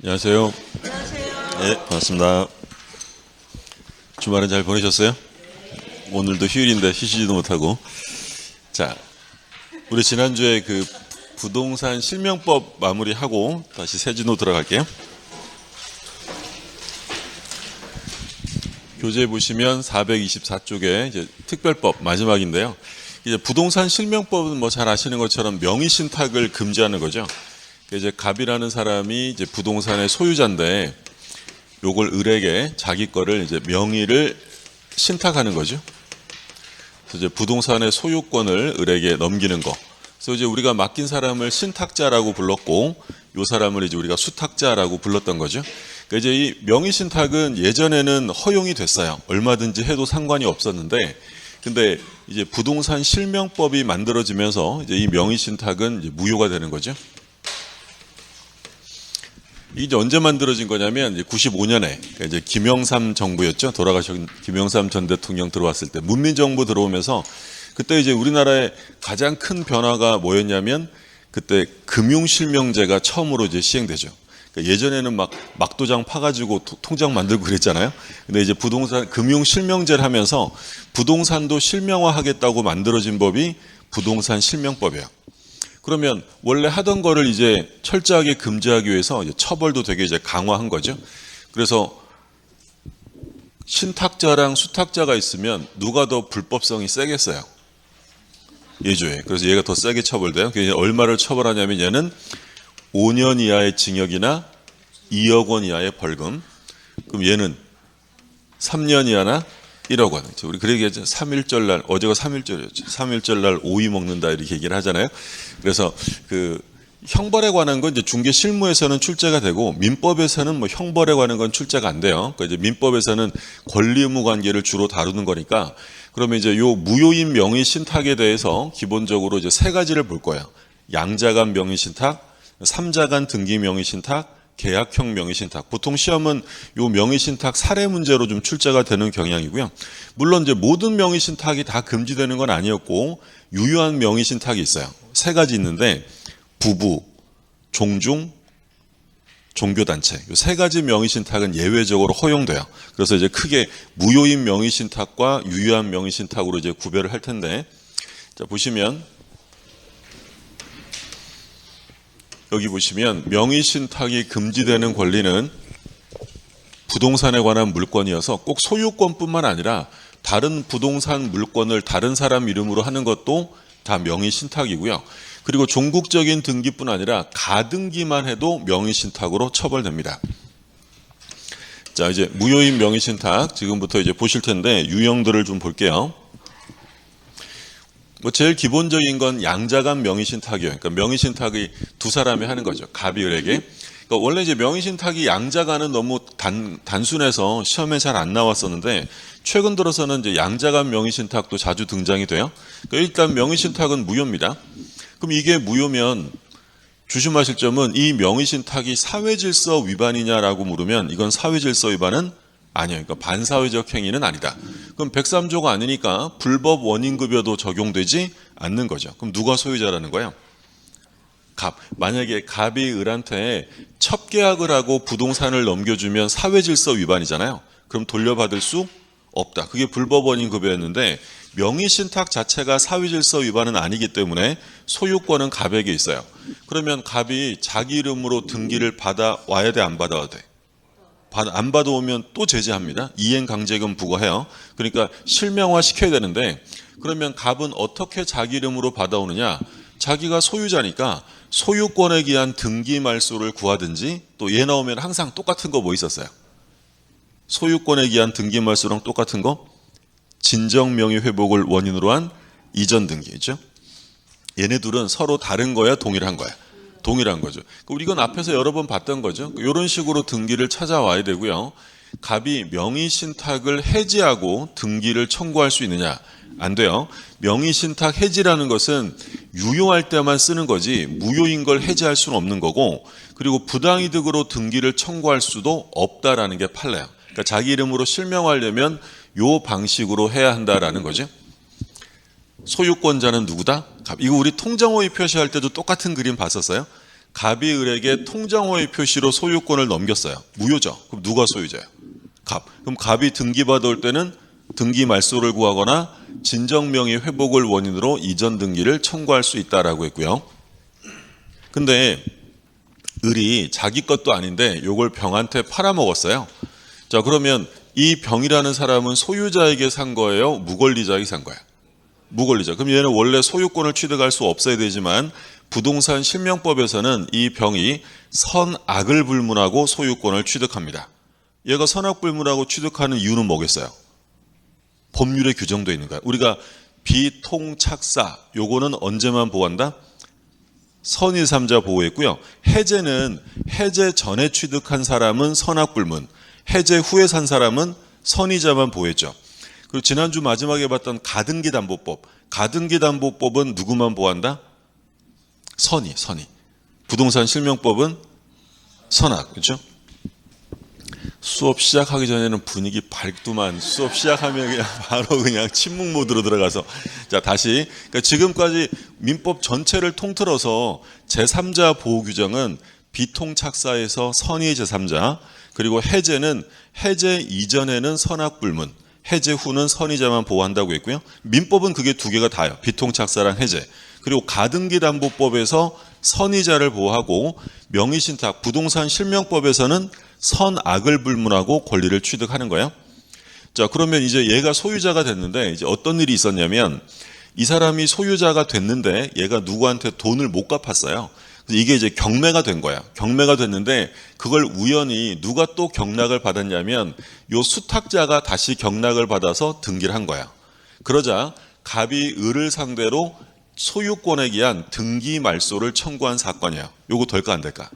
안녕하세요. 안녕하세요. 네, 반갑습니다. 주말은 잘 보내셨어요? 오늘도 휴일인데 쉬지도 못하고. 자, 우리 지난주에 그 부동산 실명법 마무리하고 다시 세진호 들어갈게요. 교재 보시면 424쪽에 이제 특별법 마지막인데요. 이제 부동산 실명법은 뭐 잘 아시는 것처럼 명의신탁을 금지하는 거죠. 이제 갑이라는 사람이 이제 부동산의 소유자인데 요걸 을에게 자기 거를 이제 명의를 신탁하는 거죠. 그래서 이제 부동산의 소유권을 을에게 넘기는 거. 그래서 이제 우리가 맡긴 사람을 신탁자라고 불렀고 요 사람을 이제 우리가 수탁자라고 불렀던 거죠. 그러니까 이제 이 명의 신탁은 예전에는 허용이 됐어요. 얼마든지 해도 상관이 없었는데 근데 이제 부동산 실명법이 만들어지면서 이제 이 명의 신탁은 이제 무효가 되는 거죠. 이게 언제 만들어진 거냐면 이제 95년에 그러니까 이제 김영삼 정부였죠. 돌아가신 김영삼 전 대통령 들어왔을 때 문민정부 들어오면서 그때 이제 우리나라의 가장 큰 변화가 뭐였냐면 그때 금융실명제가 처음으로 이제 시행되죠. 그러니까 예전에는 막 막도장 파가지고 통장 만들고 그랬잖아요. 근데 이제 부동산 금융실명제를 하면서 부동산도 실명화하겠다고 만들어진 법이 부동산 실명법이에요. 그러면 원래 하던 거를 이제 철저하게 금지하기 위해서 이제 처벌도 되게 이제 강화한 거죠. 그래서 신탁자랑 수탁자가 있으면 누가 더 불법성이 세겠어요? 예조에. 그래서 얘가 더 세게 처벌돼요. 그래서 얼마를 처벌하냐면 얘는 5년 이하의 징역이나 2억 원 이하의 벌금. 그럼 얘는 3년 이하나 1억 원. 우리 그렇게 3.1절 날, 어제가 3.1절이었죠. 3.1절 날 오이 먹는다 이렇게 얘기를 하잖아요. 그래서 그 형벌에 관한 건 이제 중개 실무에서는 출제가 되고 민법에서는 뭐 형벌에 관한 건 출제가 안 돼요. 그러니까 이제 민법에서는 권리 의무 관계를 주로 다루는 거니까 그러면 이제 요 무효인 명의 신탁에 대해서 기본적으로 이제 세 가지를 볼 거예요. 양자간 명의 신탁, 삼자간 등기 명의 신탁, 계약형 명의신탁. 보통 시험은 요 명의신탁 사례 문제로 좀 출제가 되는 경향이고요. 물론 이제 모든 명의신탁이 다 금지되는 건 아니었고 유효한 명의신탁이 있어요. 세 가지 있는데 부부, 종중, 종교단체. 요 세 가지 명의신탁은 예외적으로 허용돼요. 그래서 이제 크게 무효인 명의신탁과 유효한 명의신탁으로 이제 구별을 할 텐데 자 보시면 여기 보시면 명의신탁이 금지되는 권리는 부동산에 관한 물건이어서 꼭 소유권뿐만 아니라 다른 부동산 물건을 다른 사람 이름으로 하는 것도 다 명의신탁이고요. 그리고 종국적인 등기뿐 아니라 가등기만 해도 명의신탁으로 처벌됩니다. 자, 이제 무효인 명의신탁 지금부터 이제 보실 텐데 유형들을 좀 볼게요. 뭐 제일 기본적인 건 양자간 명의신탁이에요. 그러니까 명의신탁이 두 사람이 하는 거죠. 갑이 을에게. 그러니까 원래 이제 명의신탁이 양자간은 너무 단순해서 시험에 잘 안 나왔었는데 최근 들어서는 이제 양자간 명의신탁도 자주 등장이 돼요. 그러니까 일단 명의신탁은 무효입니다. 그럼 이게 무효면 조심하실 점은 이 명의신탁이 사회질서 위반이냐라고 물으면 이건 사회질서 위반은 아니에요. 그러니까 반사회적 행위는 아니다. 그럼 103조가 아니니까 불법 원인급여도 적용되지 않는 거죠. 그럼 누가 소유자라는 거예요? 갑. 만약에 갑이 을한테 첩계약을 하고 부동산을 넘겨주면 사회질서 위반이잖아요. 그럼 돌려받을 수 없다. 그게 불법 원인급여였는데 명의신탁 자체가 사회질서 위반은 아니기 때문에 소유권은 갑에게 있어요. 그러면 갑이 자기 이름으로 등기를 받아와야 돼, 안 받아와야 돼? 안 받아오면 또 제재합니다. 이행강제금 부과해요. 그러니까 실명화 시켜야 되는데 그러면 갑은 어떻게 자기 이름으로 받아오느냐. 자기가 소유자니까 소유권에 기한 등기 말소를 구하든지 또 얘 나오면 항상 똑같은 거 뭐 있었어요? 소유권에 기한 등기 말소랑 똑같은 거 진정명의 회복을 원인으로 한 이전 등기죠. 얘네 둘은 서로 다른 거야 동일한 거야? 동일한 거죠. 우리 이건 앞에서 여러 번 봤던 거죠. 이런 식으로 등기를 찾아와야 되고요. 갑이 명의신탁을 해지하고 등기를 청구할 수 있느냐? 안 돼요. 명의신탁 해지라는 것은 유효할 때만 쓰는 거지 무효인 걸 해지할 수는 없는 거고 그리고 부당이득으로 등기를 청구할 수도 없다라는 게 판례예요. 그러니까 자기 이름으로 실명하려면 요 방식으로 해야 한다라는 거죠. 소유권자는 누구다? 갑. 이거 우리 통장호의 표시할 때도 똑같은 그림 봤었어요. 갑이 을에게 통장호의 표시로 소유권을 넘겼어요. 무효죠. 그럼 누가 소유자예요? 갑. 그럼 갑이 등기받아올 때는 등기 말소를 구하거나 진정명의 회복을 원인으로 이전 등기를 청구할 수 있다라고 했고요. 근데 을이 자기 것도 아닌데 요걸 병한테 팔아먹었어요. 자, 그러면 이 병이라는 사람은 소유자에게 산 거예요? 무권리자에게 산 거예요? 무권리자. 그럼 얘는 원래 소유권을 취득할 수 없어야 되지만 부동산 실명법에서는 이 병이 선악을 불문하고 소유권을 취득합니다. 얘가 선악 불문하고 취득하는 이유는 뭐겠어요? 법률에 규정되어 있는 거야. 우리가 비통착사 요거는 언제만 보호한다? 선의3자 보호했고요. 해제는 해제 전에 취득한 사람은 선악 불문, 해제 후에 산 사람은 선의자만 보호했죠. 그리고 지난주 마지막에 봤던 가등기담보법. 가등기담보법은 누구만 보호한다? 선의. 부동산 실명법은 선악. 그렇죠? 수업 시작하기 전에는 분위기 밝더만 수업 시작하면 그냥 바로 그냥 침묵 모드로 들어가서 자 다시 그러니까 지금까지 민법 전체를 통틀어서 제3자 보호 규정은 비통착사에서 선의 제3자 그리고 해제는 해제 이전에는 선악 불문 해제 후는 선의자만 보호한다고 했고요. 민법은 그게 두 개가 다예요. 비통착사랑 해제. 그리고 가등기담보법에서 선의자를 보호하고 명의신탁 부동산 실명법에서는 선악을 불문하고 권리를 취득하는 거예요. 자, 그러면 이제 얘가 소유자가 됐는데 이제 어떤 일이 있었냐면 이 사람이 소유자가 됐는데 얘가 누구한테 돈을 못 갚았어요. 그래서 이게 이제 경매가 된 거야. 경매가 됐는데 그걸 우연히 누가 또 경락을 받았냐면 요 수탁자가 다시 경락을 받아서 등기를 한 거야. 그러자 갑이 을을 상대로 소유권에 기한 등기 말소를 청구한 사건이에요. 요거 될까 안 될까?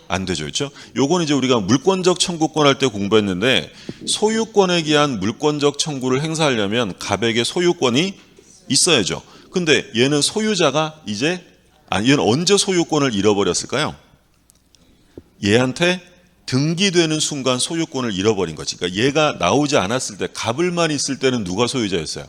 안 되죠. 그렇죠? 요건 이제 우리가 물권적 청구권 할 때 공부했는데 소유권에 기한 물권적 청구를 행사하려면 갑에게 소유권이 있어야죠. 근데 얘는 소유자가 이제 얘는 언제 소유권을 잃어버렸을까요? 얘한테 등기되는 순간 소유권을 잃어버린 거지. 그러니까 얘가 나오지 않았을 때 갑을만 있을 때는 누가 소유자였어요?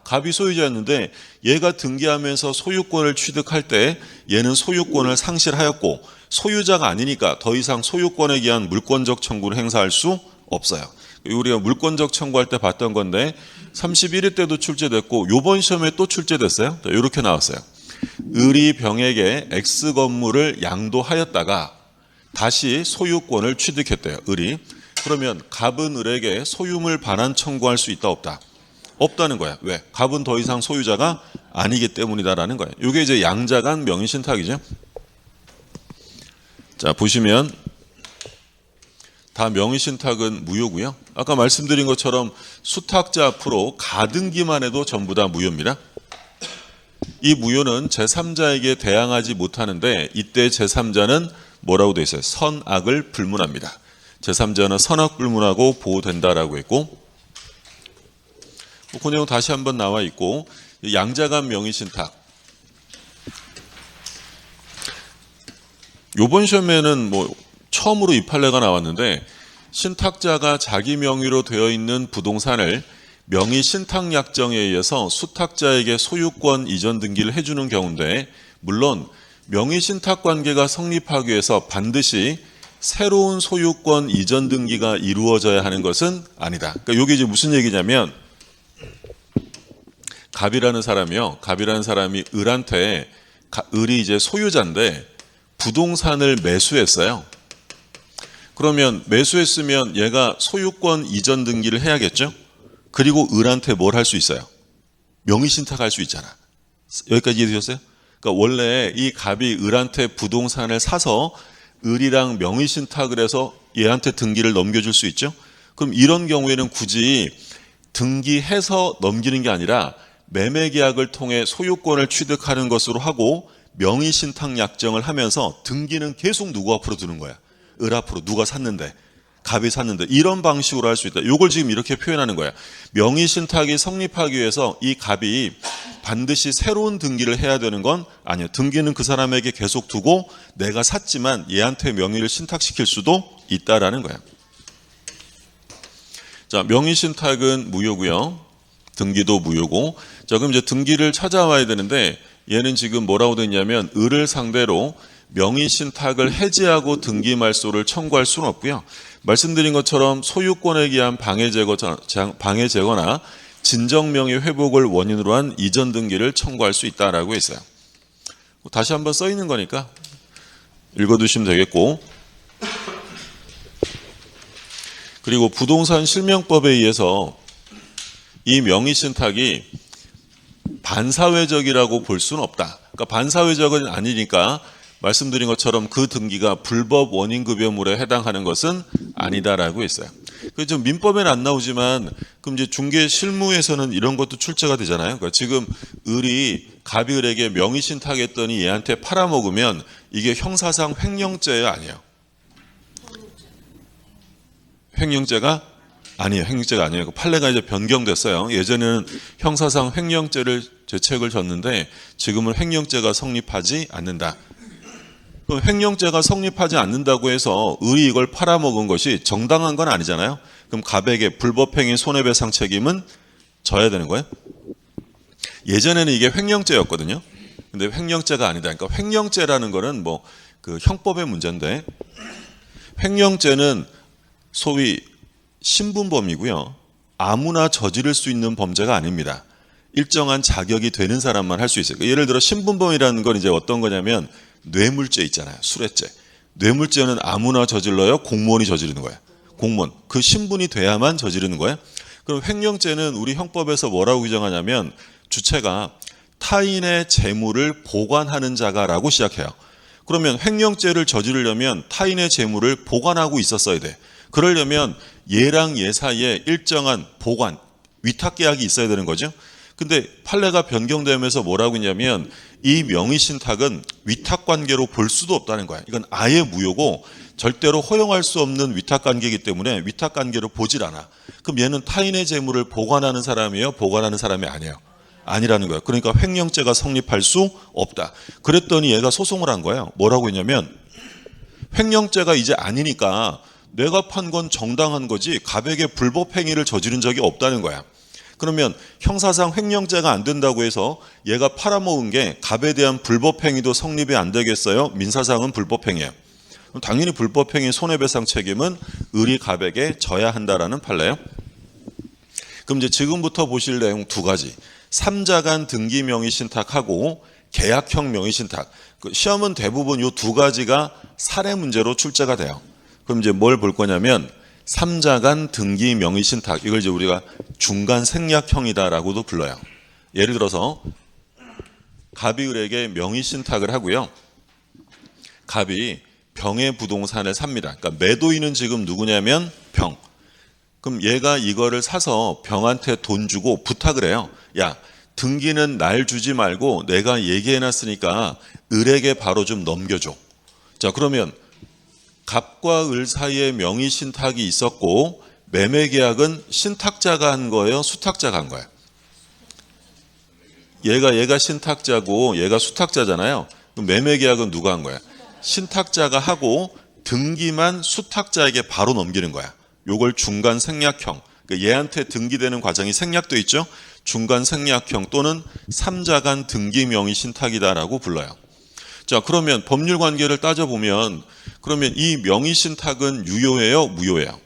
갑이 소유자였는데 얘가 등기하면서 소유권을 취득할 때 얘는 소유권을 상실하였고 소유자가 아니니까 더 이상 소유권에 기한 물권적 청구를 행사할 수 없어요. 우리가 물권적 청구할 때 봤던 건데 31회 때도 출제됐고 요번 시험에 또 출제됐어요. 이렇게 나왔어요. 을이 병에게 X 건물을 양도하였다가 다시 소유권을 취득했대요. 을이. 그러면 갑은 을에게 소유물 반환 청구할 수 있다 없다? 없다는 거야. 왜? 갑은 더 이상 소유자가 아니기 때문이다라는 거예요. 이게 이제 양자간 명의신탁이죠. 자, 보시면 다 명의신탁은 무효고요. 아까 말씀드린 것처럼 수탁자 앞으로 가등기만 해도 전부 다 무효입니다. 이 무효는 제3자에게 대항하지 못하는데 이때 제3자는 뭐라고 되어 있어요? 선악을 불문합니다. 제3자는 선악 불문하고 보호된다라고 했고 그 내용 다시 한번 나와 있고 양자간 명의신탁 요번 시험에는 뭐 처음으로 이 판례가 나왔는데 신탁자가 자기 명의로 되어 있는 부동산을 명의신탁약정에 의해서 수탁자에게 소유권 이전 등기를 해주는 경우인데 물론 명의신탁관계가 성립하기 위해서 반드시 새로운 소유권 이전 등기가 이루어져야 하는 것은 아니다. 그러니까 이게 이제 무슨 얘기냐면 갑이라는 사람이 을한테 을이 이제 소유자인데 부동산을 매수했어요. 그러면 매수했으면 얘가 소유권 이전 등기를 해야겠죠? 그리고 을한테 뭘 할 수 있어요? 명의신탁할 수 있잖아. 여기까지 이해되셨어요? 그러니까 원래 이 갑이 을한테 부동산을 사서 을이랑 명의신탁을 해서 얘한테 등기를 넘겨줄 수 있죠? 그럼 이런 경우에는 굳이 등기해서 넘기는 게 아니라 매매계약을 통해 소유권을 취득하는 것으로 하고 명의신탁 약정을 하면서 등기는 계속 누구 앞으로 두는 거야? 을 앞으로. 누가 샀는데, 갑이 샀는데 이런 방식으로 할 수 있다. 이걸 지금 이렇게 표현하는 거야. 명의신탁이 성립하기 위해서 이 갑이 반드시 새로운 등기를 해야 되는 건 아니야. 등기는 그 사람에게 계속 두고 내가 샀지만 얘한테 명의를 신탁시킬 수도 있다라는 거야. 자, 명의신탁은 무효고요. 등기도 무효고. 자, 그럼 이제 등기를 찾아와야 되는데 얘는 지금 뭐라고 되냐면 을을 상대로 명의신탁을 해지하고 등기 말소를 청구할 수는 없고요. 말씀드린 것처럼 소유권에 의한 방해제거나 진정명의 회복을 원인으로 한 이전 등기를 청구할 수 있다라고 했어요. 다시 한번 써 있는 거니까 읽어두시면 되겠고, 그리고 부동산 실명법에 의해서 이 명의신탁이 반사회적이라고 볼 수는 없다. 그러니까 반사회적은 아니니까 말씀드린 것처럼 그 등기가 불법 원인급여물에 해당하는 것은 아니다라고 했어요. 그 좀 민법에는 안 나오지만 그럼 이제 중개 실무에서는 이런 것도 출제가 되잖아요. 그러니까 지금 을이 갑이 을에게 명의신탁했더니 얘한테 팔아먹으면 이게 형사상 횡령죄야 아니에요? 횡령죄가 아니에요. 횡령죄가 아니에요. 판례가 이제 변경됐어요. 예전에는 형사상 횡령죄를 죄책을 졌는데 지금은 횡령죄가 성립하지 않는다. 그럼 횡령죄가 성립하지 않는다고 해서 을이 이걸 팔아먹은 것이 정당한 건 아니잖아요. 그럼 갑에게 불법행위 손해배상 책임은 져야 되는 거예요? 예전에는 이게 횡령죄였거든요. 근데 횡령죄가 아니다. 그러니까 횡령죄라는 거는 뭐 그 형법의 문제인데, 횡령죄는 소위 신분범이고요. 아무나 저지를 수 있는 범죄가 아닙니다. 일정한 자격이 되는 사람만 할 수 있어요. 예를 들어 신분범이라는 건 이제 어떤 거냐면 뇌물죄 있잖아요. 수뢰죄. 뇌물죄는 아무나 저질러요? 공무원이 저지르는 거예요. 공무원. 그 신분이 돼야만 저지르는 거예요. 그럼 횡령죄는 우리 형법에서 뭐라고 규정하냐면 주체가 타인의 재물을 보관하는 자가라고 시작해요. 그러면 횡령죄를 저지르려면 타인의 재물을 보관하고 있었어야 돼. 그러려면 얘랑 얘 사이에 일정한 보관, 위탁계약이 있어야 되는 거죠. 근데 판례가 변경되면서 뭐라고 했냐면 이 명의신탁은 위탁관계로 볼 수도 없다는 거야. 이건 아예 무효고 절대로 허용할 수 없는 위탁관계이기 때문에 위탁관계로 보질 않아. 그럼 얘는 타인의 재물을 보관하는 사람이에요? 보관하는 사람이 아니에요? 아니라는 거예요. 그러니까 횡령죄가 성립할 수 없다. 그랬더니 얘가 소송을 한 거예요. 뭐라고 했냐면 횡령죄가 이제 아니니까 내가 판 건 정당한 거지 갑에게 불법 행위를 저지른 적이 없다는 거야. 그러면 형사상 횡령죄가 안 된다고 해서 얘가 팔아먹은 게 갑에 대한 불법 행위도 성립이 안 되겠어요? 민사상은 불법 행위예요. 그럼 당연히 불법 행위 손해배상 책임은 을이 갑에게 져야 한다라는 판례예요. 그럼 이제 지금부터 보실 내용 두 가지. 3자간 등기 명의신탁하고 계약형 명의신탁. 시험은 대부분 이 두 가지가 사례 문제로 출제가 돼요. 그럼 이제 뭘 볼 거냐면 3자간 등기 명의신탁, 이걸 이제 우리가 중간 생략형이다라고도 불러요. 예를 들어서 갑이 을에게 명의신탁을 하고요. 갑이 병의 부동산을 삽니다. 그러니까 매도인은 지금 누구냐면 병. 그럼 얘가 이거를 사서 병한테 돈 주고 부탁을 해요. 야, 등기는 날 주지 말고 내가 얘기해놨으니까 을에게 바로 좀 넘겨줘. 자, 그러면 갑과 을 사이에 명의신탁이 있었고 매매계약은 신탁자가 한 거예요? 수탁자가 한 거예요? 얘가 신탁자고 얘가 수탁자잖아요. 그럼 매매계약은 누가 한 거야? 신탁자가 하고 등기만 수탁자에게 바로 넘기는 거야. 요걸 중간 생략형. 그러니까 얘한테 등기되는 과정이 생략돼 있죠? 중간 생략형 또는 3자간 등기 명의신탁이다라고 불러요. 자, 그러면 법률 관계를 따져보면 그러면 이 명의신탁은 유효해요? 무효해요?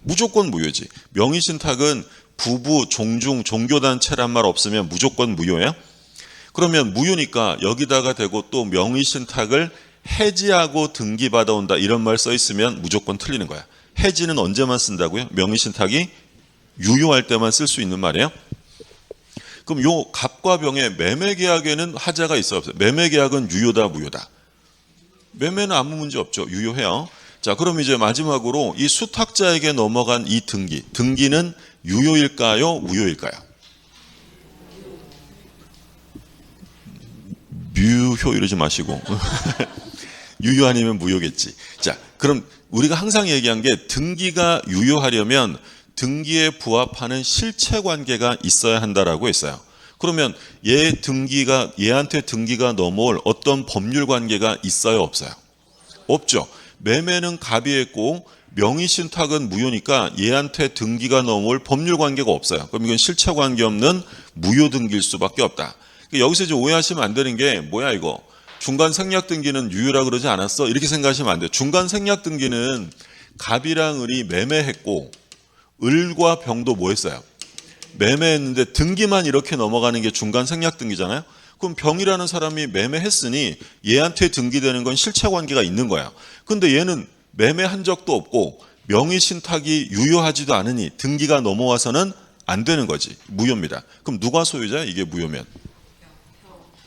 무조건 무효지. 명의신탁은 부부, 종중, 종교단체란 말 없으면 무조건 무효예요? 그러면 무효니까 여기다가 대고 또 명의신탁을 해지하고 등기받아온다 이런 말 써 있으면 무조건 틀리는 거야. 해지는 언제만 쓴다고요? 명의신탁이 유효할 때만 쓸 수 있는 말이에요. 그럼 요 갑과 병의 매매계약에는 하자가 있어요? 없어요? 매매계약은 유효다 무효다? 매매는 아무 문제 없죠. 유효해요. 자, 그럼 이제 마지막으로 이 수탁자에게 넘어간 이 등기는 유효일까요? 무효일까요? 무효 이러지 마시고 유효 아니면 무효겠지. 자, 그럼 우리가 항상 얘기한 게 등기가 유효하려면 등기에 부합하는 실체관계가 있어야 한다라고 했어요. 그러면 얘한테 등기가 넘어올 어떤 법률관계가 있어요? 없어요? 없죠. 매매는 갑이 했고 명의신탁은 무효니까 얘한테 등기가 넘어올 법률관계가 없어요. 그럼 이건 실체관계 없는 무효등기일 수밖에 없다. 여기서 이제 오해하시면 안 되는 게 뭐야 이거? 중간 생략 등기는 유효라 그러지 않았어? 이렇게 생각하시면 안 돼요. 중간 생략 등기는 갑이랑 을이 매매했고 을과 병도 뭐 했어요? 매매했는데 등기만 이렇게 넘어가는 게 중간 생략 등기잖아요. 그럼 병이라는 사람이 매매했으니 얘한테 등기되는 건 실체 관계가 있는 거야. 근데 얘는 매매한 적도 없고 명의 신탁이 유효하지도 않으니 등기가 넘어와서는 안 되는 거지. 무효입니다. 그럼 누가 소유자야? 이게 무효면.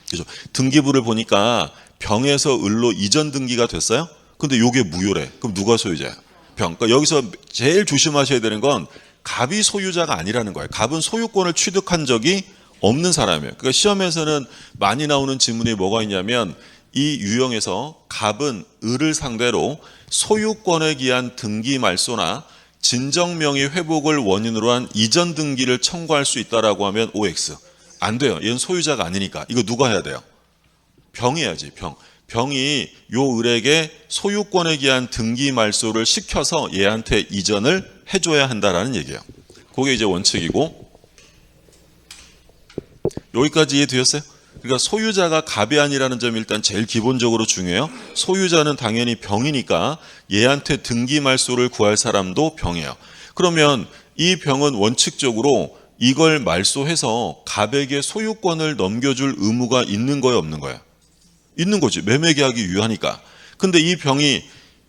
그죠? 등기부를 보니까 병에서 을로 이전 등기가 됐어요? 근데 요게 무효래. 그럼 누가 소유자야? 병. 그러니까 여기서 제일 조심하셔야 되는 건 갑이 소유자가 아니라는 거예요. 갑은 소유권을 취득한 적이 없는 사람이에요. 그러니까 시험에서는 많이 나오는 지문이 뭐가 있냐면 이 유형에서 갑은 을을 상대로 소유권에 기한 등기 말소나 진정명의 회복을 원인으로 한 이전 등기를 청구할 수 있다라고 하면 OX. 안 돼요. 얘는 소유자가 아니니까. 이거 누가 해야 돼요? 병이 해야지. 병이 요 을에게 소유권에 기한 등기 말소를 시켜서 얘한테 이전을 해줘야 한다라는 얘기예요. 그게 이제 원칙이고, 여기까지 이해되셨어요? 그러니까 소유자가 갑이 아니라는 점이 일단 제일 기본적으로 중요해요. 소유자는 당연히 병이니까 얘한테 등기 말소를 구할 사람도 병이에요. 그러면 이 병은 원칙적으로 이걸 말소해서 갑에게 소유권을 넘겨줄 의무가 있는 거예요, 없는 거예요? 있는 거지. 매매계약이 유효하니까. 근데 이 병이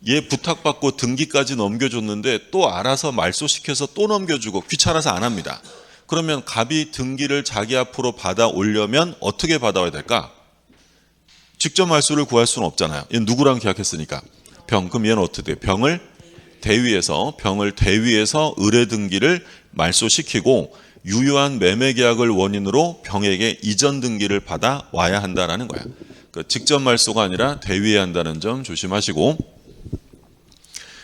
얘 부탁받고 등기까지 넘겨줬는데 또 알아서 말소시켜서 또 넘겨주고 귀찮아서 안 합니다. 그러면 갑이 등기를 자기 앞으로 받아오려면 어떻게 받아와야 될까? 직접 말소를 구할 수는 없잖아요. 얘는 누구랑 계약했으니까. 병. 그럼 얘는 어떻게 돼요? 병을 대위해서 의뢰 등기를 말소시키고 유효한 매매계약을 원인으로 병에게 이전 등기를 받아와야 한다는 거야. 그러니까 직접 말소가 아니라 대위해야 한다는 점 조심하시고,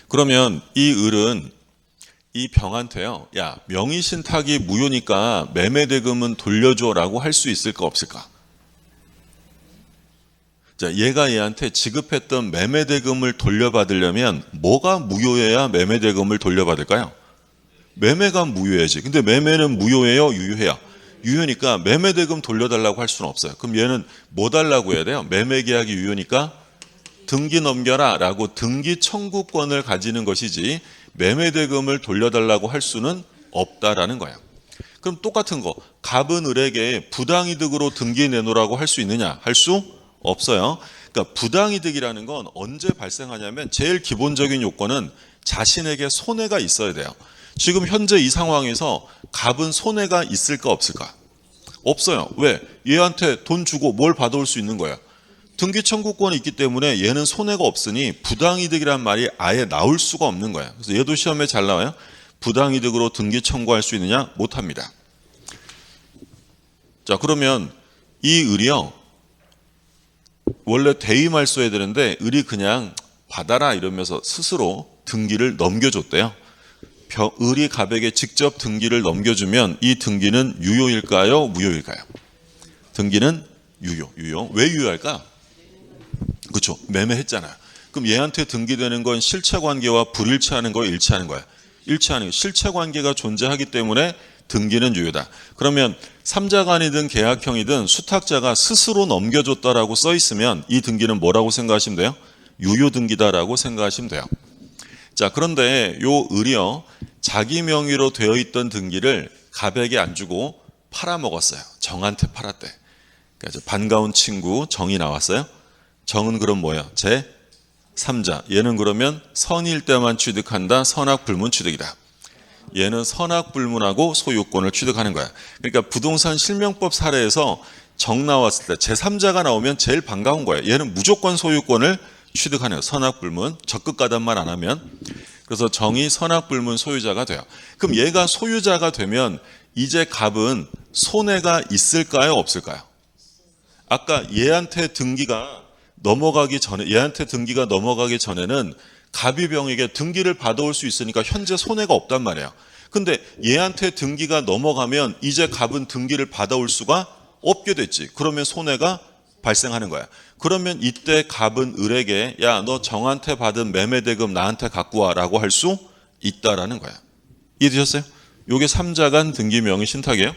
그러면 이 을은 이 병한테요, 야, 명의신탁이 무효니까 매매대금은 돌려줘라고 할 수 있을까 없을까? 자, 얘가 얘한테 지급했던 매매대금을 돌려받으려면 뭐가 무효해야 매매대금을 돌려받을까요? 매매가 무효해야지. 근데 매매는 무효해요, 유효해요? 유효니까 매매대금 돌려달라고 할 수는 없어요. 그럼 얘는 뭐 달라고 해야 돼요? 매매계약이 유효니까 등기 넘겨라 라고 등기 청구권을 가지는 것이지 매매대금을 돌려달라고 할 수는 없다라는 거야. 그럼 똑같은 거, 갑은 을에게 부당이득으로 등기 내놓으라고 할 수 있느냐? 할 수 없어요. 그러니까 부당이득이라는 건 언제 발생하냐면 제일 기본적인 요건은 자신에게 손해가 있어야 돼요. 지금 현재 이 상황에서 갑은 손해가 있을까 없을까? 없어요. 왜? 얘한테 돈 주고 뭘 받아올 수 있는 거야. 등기 청구권이 있기 때문에 얘는 손해가 없으니 부당이득이란 말이 아예 나올 수가 없는 거야. 그래서 얘도 시험에 잘 나와요. 부당이득으로 등기 청구할 수 있느냐? 못합니다. 자, 그러면 이 을이요, 원래 대위 말소해야 되는데 을이 그냥 받아라 이러면서 스스로 등기를 넘겨줬대요. 을이 갑에게 직접 등기를 넘겨주면 이 등기는 유효일까요? 무효일까요? 등기는 유효. 왜 유효할까? 그렇죠. 매매했잖아요. 그럼 얘한테 등기되는 건 실체관계와 불일치하는 거야, 일치하는 거야? 일치하는 거야. 실체관계가 존재하기 때문에 등기는 유효다. 그러면 삼자간이든 계약형이든 수탁자가 스스로 넘겨줬다라고 써 있으면 이 등기는 뭐라고 생각하시면 돼요? 유효 등기다라고 생각하시면 돼요. 자, 그런데 요 을이요, 자기 명의로 되어 있던 등기를 갑에게 안 주고 팔아먹었어요. 정한테 팔았대. 그러니까 반가운 친구 정이 나왔어요. 정은 그럼 뭐야? 제3자. 얘는 그러면 선일 때만 취득한다. 선악불문 취득이다. 얘는 선악불문하고 소유권을 취득하는 거야. 그러니까 부동산 실명법 사례에서 정 나왔을 때 제3자가 나오면 제일 반가운 거야. 얘는 무조건 소유권을 취득하네요. 선악불문. 적극 가담만 안 하면. 그래서 정이 선악불문 소유자가 돼요. 그럼 얘가 소유자가 되면 이제 갑은 손해가 있을까요? 없을까요? 아까 얘한테 등기가 넘어가기 전에는 갑이 병에게 등기를 받아올 수 있으니까 현재 손해가 없단 말이에요. 근데 얘한테 등기가 넘어가면 이제 갑은 등기를 받아올 수가 없게 됐지. 그러면 손해가 발생하는 거야. 그러면 이때 갑은 을에게 야, 너 정한테 받은 매매대금 나한테 갖고 와라고 할 수 있다라는 거야. 이해되셨어요? 요게 삼자간 등기 명의 신탁이에요.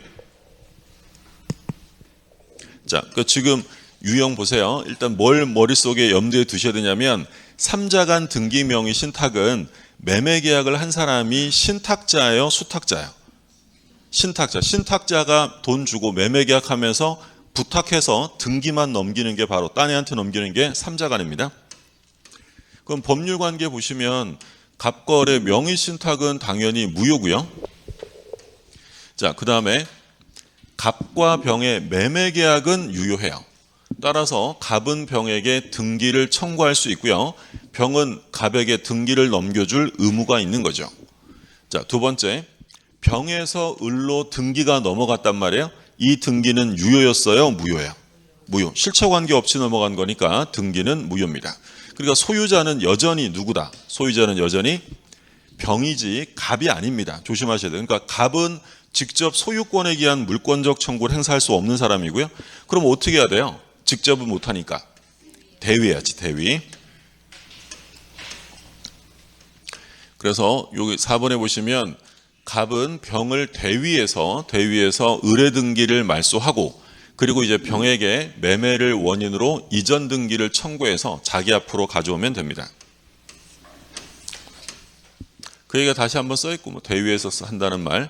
자, 지금 유형 보세요. 일단 뭘 머릿속에 염두에 두셔야 되냐면 삼자간 등기 명의 신탁은 매매 계약을 한 사람이 신탁자예요, 수탁자예요? 신탁자. 신탁자가 돈 주고 매매 계약하면서 부탁해서 등기만 넘기는 게 바로 딴 애한테 넘기는 게 삼자간입니다. 그럼 법률 관계 보시면 갑거래 명의 신탁은 당연히 무효고요. 자, 그다음에 갑과 병의 매매 계약은 유효해요. 따라서 갑은 병에게 등기를 청구할 수 있고요. 병은 갑에게 등기를 넘겨줄 의무가 있는 거죠. 자, 두 번째, 병에서 을로 등기가 넘어갔단 말이에요. 이 등기는 유효였어요, 무효예요? 무효. 실체관계 없이 넘어간 거니까 등기는 무효입니다. 그러니까 소유자는 여전히 누구다? 소유자는 여전히 병이지 갑이 아닙니다. 조심하셔야 돼요. 그러니까 갑은 직접 소유권에 기한 물권적 청구를 행사할 수 없는 사람이고요. 그럼 어떻게 해야 돼요? 직접은 못하니까 대위해야지, 대위. 그래서 여기 4번에 보시면 갑은 병을 대위해서 의뢰 등기를 말소하고 그리고 이제 병에게 매매를 원인으로 이전 등기를 청구해서 자기 앞으로 가져오면 됩니다. 그 얘기가 다시 한번 써있고 뭐 대위해서 한다는 말.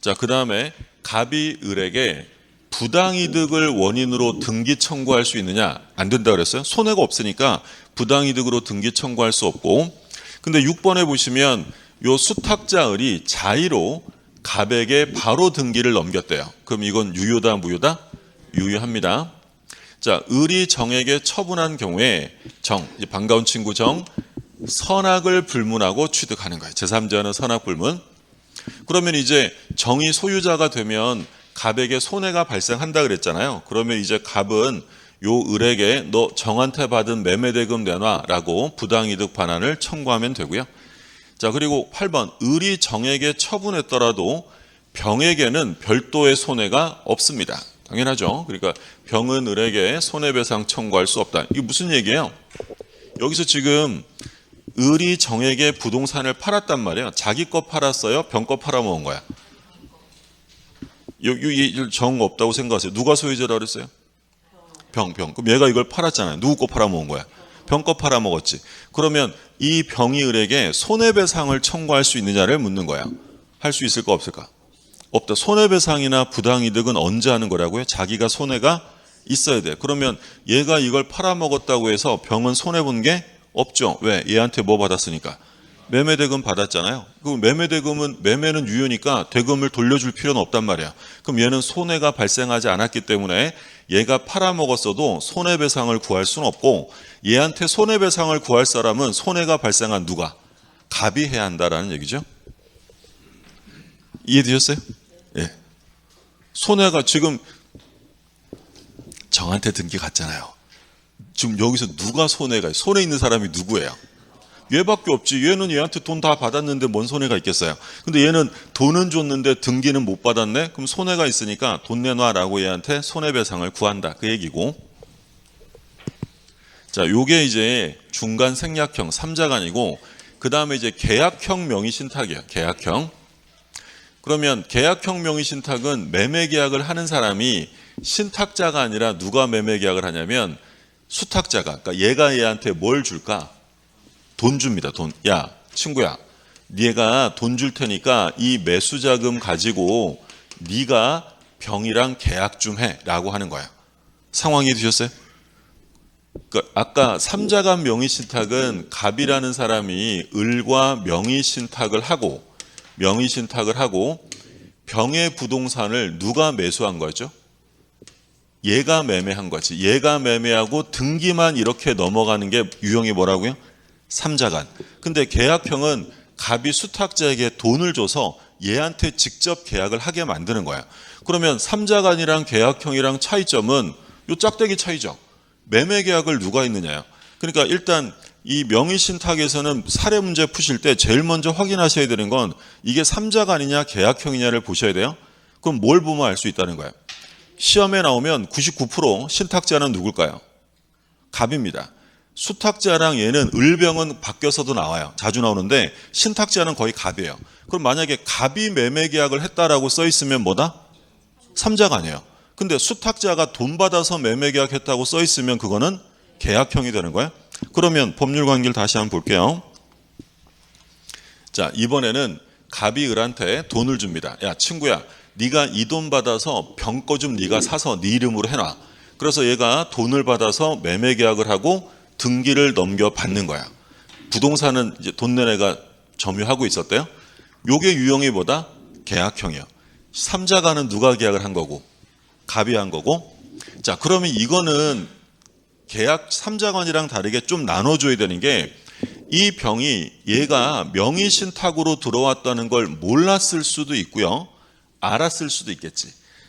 자, 그 다음에 갑이 을에게 부당이득을 원인으로 등기 청구할 수 있느냐? 안 된다 그랬어요. 손해가 없으니까 부당이득으로 등기 청구할 수 없고. 근데 6번에 보시면 요 수탁자 을이 자의로 갑에게 바로 등기를 넘겼대요. 그럼 이건 유효다, 무효다? 유효합니다. 자, 을이 정에게 처분한 경우에 정, 이제 반가운 친구 정, 선악을 불문하고 취득하는 거예요. 제3자는 선악 불문. 그러면 이제 정이 소유자가 되면 갑에게 손해가 발생한다 그랬잖아요. 그러면 이제 갑은 요 을에게 너 정한테 받은 매매대금 내놔라고 부당이득 반환을 청구하면 되고요. 자, 그리고 8번 을이 정에게 처분했더라도 병에게는 별도의 손해가 없습니다. 당연하죠. 그러니까 병은 을에게 손해배상 청구할 수 없다. 이게 무슨 얘기예요? 여기서 지금 을이 정에게 부동산을 팔았단 말이에요. 자기 거 팔았어요? 병 거 팔아먹은 거야? 여기 정 없다고 생각하세요. 누가 소유자라고 그랬어요? 병. 그럼 얘가 이걸 팔았잖아요. 누구 거 팔아먹은 거야? 병 거 팔아먹었지. 그러면 이 병이 을에게 손해배상을 청구할 수 있느냐를 묻는 거야. 할 수 있을까 없을까? 없다. 손해배상이나 부당이득은 언제 하는 거라고요? 자기가 손해가 있어야 돼. 그러면 얘가 이걸 팔아먹었다고 해서 병은 손해본 게 없죠. 왜? 얘한테 뭐 받았으니까? 매매대금 받았잖아요. 그 매매대금은 매매는 유효니까 대금을 돌려줄 필요는 없단 말이야. 그럼 얘는 손해가 발생하지 않았기 때문에 얘가 팔아먹었어도 손해배상을 구할 수는 없고 얘한테 손해배상을 구할 사람은 손해가 발생한 누가? 갑이 해야 한다라는 얘기죠. 이해되셨어요? 예. 손해가 지금 정한테 등기 갔잖아요. 지금 여기서 누가 손해가 손해 있는 사람이 누구예요? 얘밖에 없지. 얘는 얘한테 돈 다 받았는데 뭔 손해가 있겠어요. 근데 얘는 돈은 줬는데 등기는 못 받았네. 그럼 손해가 있으니까 돈 내놔라고 얘한테 손해배상을 구한다. 그 얘기고. 자, 요게 이제 중간 생략형 3자간이고 그 다음에 이제 계약형 명의신탁이에요. 계약형. 그러면 계약형 명의신탁은 매매계약을 하는 사람이 신탁자가 아니라 누가 매매계약을 하냐면 수탁자가. 그러니까 얘가 얘한테 뭘 줄까? 돈 줍니다. 돈. 야, 친구야. 네가 돈 줄 테니까 이 매수자금 가지고 네가 병이랑 계약 좀 해라고 하는 거야. 상황이 되셨어요? 그러니까 아까 삼자간 명의신탁은 갑이라는 사람이 을과 명의신탁을 하고 병의 부동산을 누가 매수한 거죠? 얘가 매매한 거지. 얘가 매매하고 등기만 이렇게 넘어가는 게 유형이 뭐라고요? 삼자간. 근데 계약형은 갑이 수탁자에게 돈을 줘서 얘한테 직접 계약을 하게 만드는 거야. 그러면 삼자간이랑 계약형이랑 차이점은 요 짝대기 차이죠. 매매 계약을 누가 했느냐요. 그러니까 일단 이 명의신탁에서는 사례 문제 푸실 때 제일 먼저 확인하셔야 되는 건 이게 삼자간이냐 계약형이냐를 보셔야 돼요. 그럼 뭘 보면 알 수 있다는 거예요. 시험에 나오면 99% 신탁자는 누굴까요? 갑입니다. 수탁자랑 얘는 을병은 바뀌어서도 나와요. 자주 나오는데 신탁자는 거의 갑이에요. 그럼 만약에 갑이 매매 계약을 했다라고 써 있으면 뭐다? 삼자간이에요. 근데 수탁자가 돈 받아서 매매 계약했다고 써 있으면 그거는 계약형이 되는 거야. 그러면 법률 관계를 다시 한번 볼게요. 자, 이번에는 갑이 을한테 돈을 줍니다. 야, 친구야, 네가 이 돈 받아서 병 거 좀 네가 사서 네 이름으로 해놔. 그래서 얘가 돈을 받아서 매매 계약을 하고 등기를 넘겨받는 거야. 부동산은 이제 돈 낸 애가 점유하고 있었대요. 요게 유형이 뭐다? 계약형이야. 3자간은 누가 계약을 한 거고? 갑이 한 거고. 자, 그러면 이거는 계약 3자간이랑 다르게 좀 나눠줘야 되는 게, 이 병이 얘가 명의신탁으로 들어왔다는 걸 몰랐을 수도 있고요. 알았을 수도 있겠지.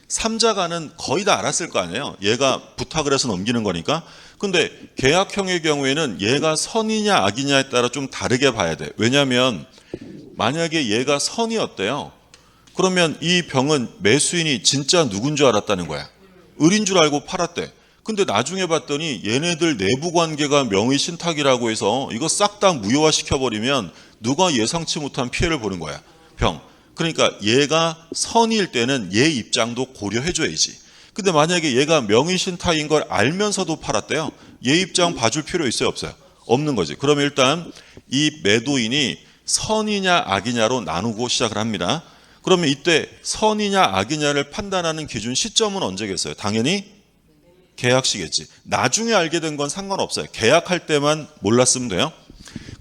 3자간은 거의 다 알았을 거 아니에요. 얘가 부탁을 해서 넘기는 거니까. 근데 계약형의 경우에는 얘가 선이냐 악이냐에 따라 좀 다르게 봐야 돼. 왜냐하면 만약에 얘가 선이었대요. 그러면 이 병은 매수인이 진짜 누군 줄 알았다는 거야. 을인 줄 알고 팔았대. 근데 나중에 봤더니 얘네들 내부 관계가 명의신탁이라고 해서 이거 싹 다 무효화시켜버리면 누가 예상치 못한 피해를 보는 거야. 병. 그러니까 얘가 선의일 때는 얘 입장도 고려해줘야지. 근데 만약에 얘가 명의신탁인 걸 알면서도 팔았대요. 얘 입장 봐줄 필요 있어요, 없어요? 없는 거지. 그러면 일단 이 매도인이 선이냐 악이냐로 나누고 시작을 합니다. 그러면 이때 선이냐 악이냐를 판단하는 기준 시점은 언제겠어요? 당연히 계약시겠지. 나중에 알게 된 건 상관없어요. 계약할 때만 몰랐으면 돼요.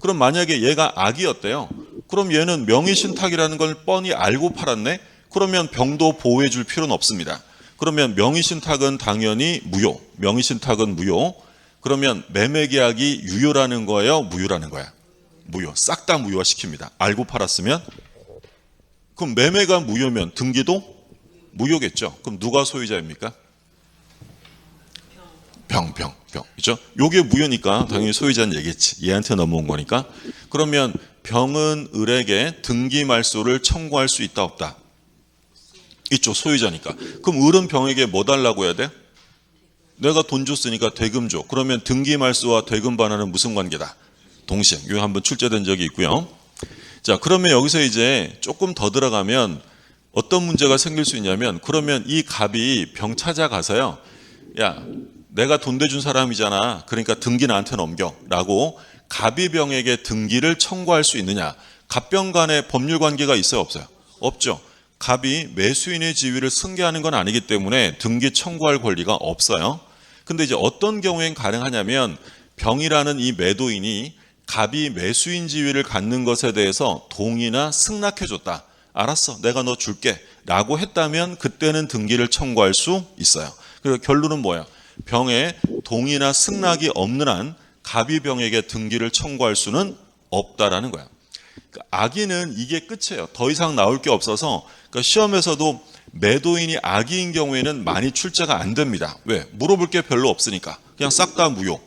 그럼 만약에 얘가 악이었대요. 그럼 얘는 명의신탁이라는 걸 뻔히 알고 팔았네. 그러면 병도 보호해 줄 필요는 없습니다. 그러면 명의신탁은 당연히 무효. 명의신탁은 무효. 그러면 매매계약이 유효라는 거예요? 무효라는 거야? 무효. 싹 다 무효화시킵니다. 알고 팔았으면. 그럼 매매가 무효면 등기도 무효겠죠. 그럼 누가 소유자입니까? 병. 그죠? 요게 무효니까 당연히 소유자는 얘겠지. 얘한테 넘어온 거니까. 그러면 병은 을에게 등기 말소를 청구할 수 있다, 없다? 있죠. 소유자니까. 그럼 을은 병에게 뭐 달라고 해야 돼? 내가 돈 줬으니까 대금 줘. 그러면 등기 말소와 대금 반환은 무슨 관계다? 동시행. 이거 한번 출제된 적이 있고요. 자, 그러면 여기서 이제 조금 더 들어가면 어떤 문제가 생길 수 있냐면, 그러면 이 갑이 병 찾아가서요. 야, 내가 돈 대준 사람이잖아. 그러니까 등기 나한테 넘겨. 라고 갑이 병에게 등기를 청구할 수 있느냐? 갑병 간에 법률 관계가 있어요, 없어요? 없죠. 갑이 매수인의 지위를 승계하는 건 아니기 때문에 등기 청구할 권리가 없어요. 근데 이제 어떤 경우엔 가능하냐면, 병이라는 이 매도인이 갑이 매수인 지위를 갖는 것에 대해서 동의나 승낙해줬다. 알았어, 내가 너 줄게. 라고 했다면 그때는 등기를 청구할 수 있어요. 그래서 결론은 뭐야? 병에 동의나 승낙이 없는 한 갑이 병에게 등기를 청구할 수는 없다라는 거야. 그러니까 악의는 이게 끝이에요. 더 이상 나올 게 없어서, 그러니까 시험에서도 매도인이 악의인 경우에는 많이 출제가 안 됩니다. 왜? 물어볼 게 별로 없으니까. 그냥 싹 다 무효.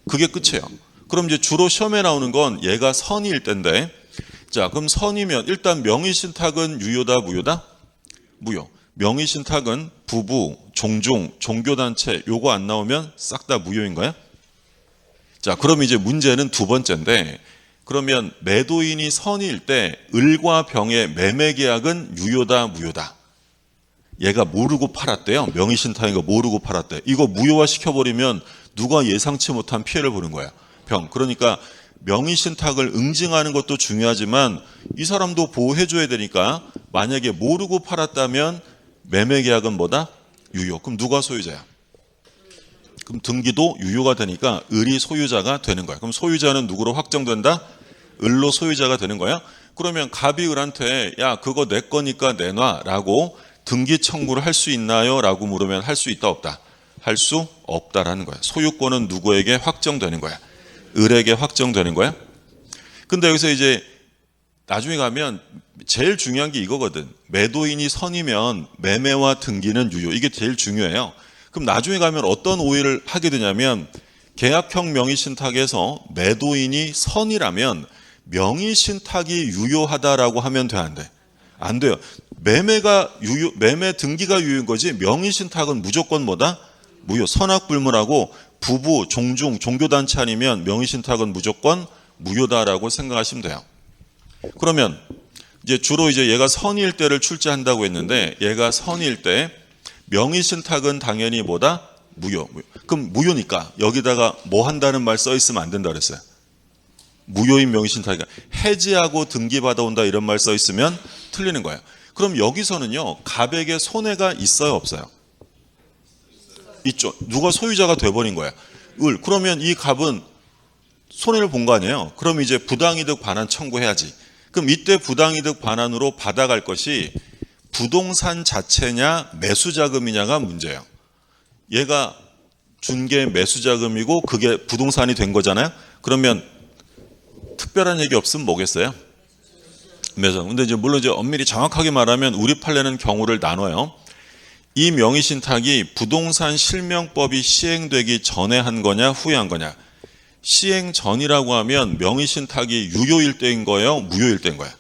그게 끝이에요. 그럼 이제 주로 시험에 나오는 건 얘가 선의일 때인데, 자, 그럼 선이면 일단 명의신탁은 유효다, 무효다? 무효. 명의신탁은 부부, 종중, 종교단체 요거 안 나오면 싹 다 무효인 거야? 자, 그럼 이제 문제는 두 번째인데, 그러면 매도인이 선의일 때 을과 병의 매매 계약은 유효다, 무효다? 얘가 모르고 팔았대요. 명의신탁인 거 모르고 팔았대. 이거 무효화 시켜버리면 누가 예상치 못한 피해를 보는 거야? 병. 그러니까 명의신탁을 응징하는 것도 중요하지만 이 사람도 보호해줘야 되니까, 만약에 모르고 팔았다면 매매계약은 뭐다? 유효. 그럼 누가 소유자야? 그럼 등기도 유효가 되니까 을이 소유자가 되는 거야. 그럼 소유자는 누구로 확정된다? 을로 소유자가 되는 거야. 그러면 갑이 을한테 야, 그거 내 거니까 내놔 라고 등기 청구를 할 수 있나요? 라고 물으면 할 수 있다, 없다? 할 수 없다라는 거야. 소유권은 누구에게 확정되는 거야? 을에게 확정되는 거야. 근데 여기서 이제 나중에 가면 제일 중요한 게 이거거든. 매도인이 선이면 매매와 등기는 유효. 이게 제일 중요해요. 그럼 나중에 가면 어떤 오해를 하게 되냐면, 계약형 명의신탁에서 매도인이 선이라면 명의신탁이 유효하다라고 하면 돼, 안 돼? 안 돼요. 매매 등기가 유효인 거지 명의신탁은 무조건 뭐다? 무효. 선악불문하고 부부, 종중, 종교단체 아니면 명의신탁은 무조건 무효다라고 생각하시면 돼요. 그러면 이제 주로 이제 얘가 선의일 때를 출제한다고 했는데, 얘가 선의일 때 명의신탁은 당연히 뭐다? 무효. 그럼 무효니까 여기다가 뭐 한다는 말 써 있으면 안 된다 그랬어요. 무효인 명의신탁이니까 해지하고 등기받아온다 이런 말 써 있으면 틀리는 거예요. 그럼 여기서는요, 갑에게 손해가 있어요, 없어요? 있죠. 누가 소유자가 돼버린 거야. 그러면 이 갑은 손해를 본 거 아니에요. 그럼 이제 부당이득 반환 청구해야지. 그럼 이때 부당이득 반환으로 받아갈 것이 부동산 자체냐 매수자금이냐가 문제예요. 얘가 준 게 매수자금이고 그게 부동산이 된 거잖아요. 그러면 특별한 얘기 없으면 뭐겠어요? 매수. 근데 이제 물론 이제 엄밀히 정확하게 말하면 우리 판례는 경우를 나눠요. 이 명의신탁이 부동산 실명법이 시행되기 전에 한 거냐 후에 한 거냐. 시행 전이라고 하면 명의신탁이 유효일 때인 거예요, 무효일 때인 거예요?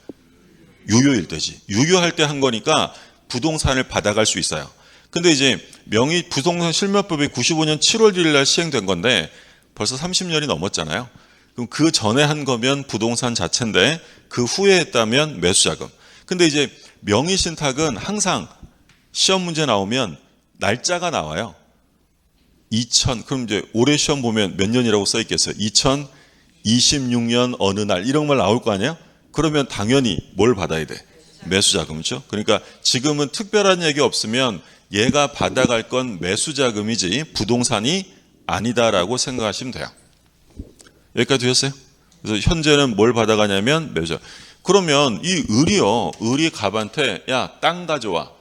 유효일 때지. 유효할 때 한 거니까 부동산을 받아갈 수 있어요. 근데 이제 부동산 실명법이 95년 7월 1일 날 시행된 건데 벌써 30년이 넘었잖아요. 그럼 그 전에 한 거면 부동산 자체인데 그 후에 했다면 매수자금. 근데 이제 명의신탁은 항상 시험 문제 나오면 날짜가 나와요. 그럼 이제 올해 시험 보면 몇 년이라고 써 있겠어요? 2026년 어느 날 이런 말 나올 거 아니에요? 그러면 당연히 뭘 받아야 돼? 매수자금이죠. 그러니까 지금은 특별한 얘기 없으면 얘가 받아갈 건 매수자금이지 부동산이 아니다라고 생각하시면 돼요. 여기까지 되셨어요? 그래서 현재는 뭘 받아가냐면 매수자. 그러면 이 을이 갑한테 야, 땅 가져와.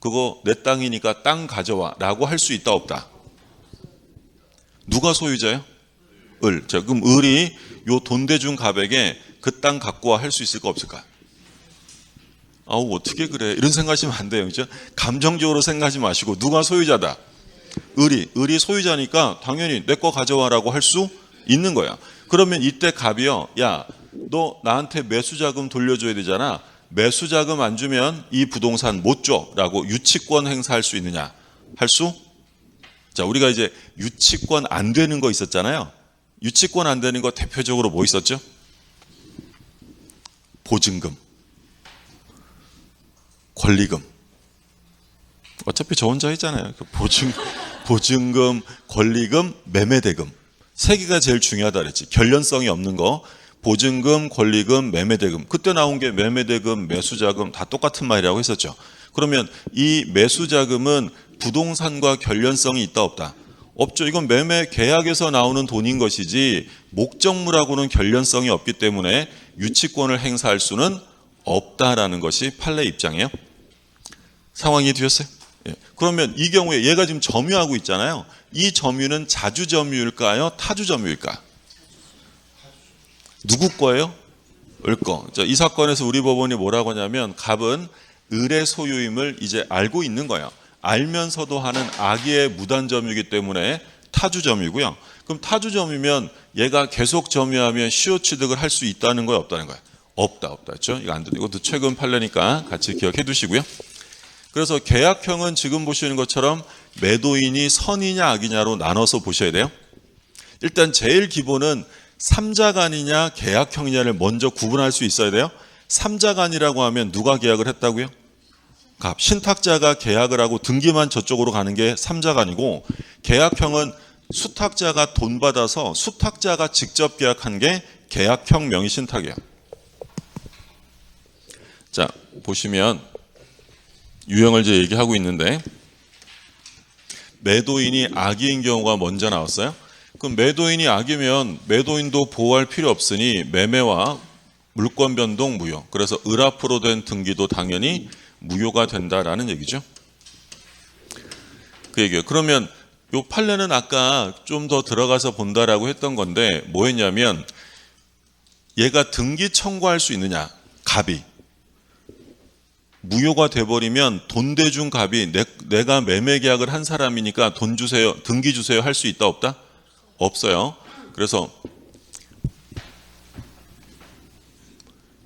그거 내 땅이니까 땅 가져와 라고 할 수 있다 없다? 누가 소유자예요? 자, 그럼 을이 요 돈 대준 갑에게 그 땅 갖고 와 할 수 있을까 없을까? 아우 어떻게 그래 이런 생각하시면 안 돼요. 그죠? 감정적으로 생각하지 마시고 누가 소유자다? 을이 소유자니까 당연히 내 거 가져와라고 할 수 있는 거야. 그러면 이때 갑이요, 야, 너 나한테 매수자금 돌려줘야 되잖아. 매수자금 안 주면 이 부동산 못 줘라고 유치권 행사할 수 있느냐? 할 수? 자, 우리가 이제 유치권 안 되는 거 있었잖아요. 유치권 안 되는 거 대표적으로 뭐 있었죠? 보증금, 권리금. 어차피 저 혼자 했잖아요. 보증금, 권리금, 매매대금. 세 개가 제일 중요하다 그랬지. 결련성이 없는 거. 보증금, 권리금, 매매대금. 그때 나온 게 매매대금, 매수자금 다 똑같은 말이라고 했었죠. 그러면 이 매수자금은 부동산과 결련성이 있다 없다? 없죠. 이건 매매 계약에서 나오는 돈인 것이지 목적물하고는 결련성이 없기 때문에 유치권을 행사할 수는 없다라는 것이 판례 입장이에요. 상황이 되었어요? 예. 그러면 이 경우에 얘가 지금 점유하고 있잖아요. 이 점유는 자주점유일까요? 타주점유일까? 누구 거예요? 을 거. 이 사건에서 우리 법원이 뭐라고 하냐면 갑은 을의 소유임을 이제 알고 있는 거예요. 알면서도 하는 악의 무단점유이기 때문에 타주점유고요. 그럼 타주점유면 얘가 계속 점유하면 시효 취득을 할 수 있다는 거예요, 없다는 거예요? 없다. 그렇죠? 이거 안 돼. 이것도 최근 판례니까 같이 기억해 두시고요. 그래서 계약형은 지금 보시는 것처럼 매도인이 선이냐 악이냐로 나눠서 보셔야 돼요. 일단 제일 기본은 삼자간이냐 계약형이냐를 먼저 구분할 수 있어야 돼요. 삼자간이라고 하면 누가 계약을 했다고요? 갑. 신탁자가 계약을 하고 등기만 저쪽으로 가는 게 삼자간이고, 계약형은 수탁자가 돈 받아서 수탁자가 직접 계약한 게 계약형 명의신탁이에요. 자, 보시면 유형을 이제 얘기하고 있는데 매도인이 악의인 경우가 먼저 나왔어요. 그럼 매도인이 악이면 매도인도 보호할 필요 없으니 매매와 물권 변동 무효. 그래서 을 앞으로 된 등기도 당연히 무효가 된다라는 얘기죠. 그 얘기예요. 그러면 요 판례는 아까 좀 더 들어가서 본다라고 했던 건데 뭐였냐면 얘가 등기 청구할 수 있느냐? 갑이. 무효가 돼버리면 돈 대준 갑이 내가 매매 계약을 한 사람이니까 돈 주세요, 등기 주세요 할 수 있다 없다? 없어요. 그래서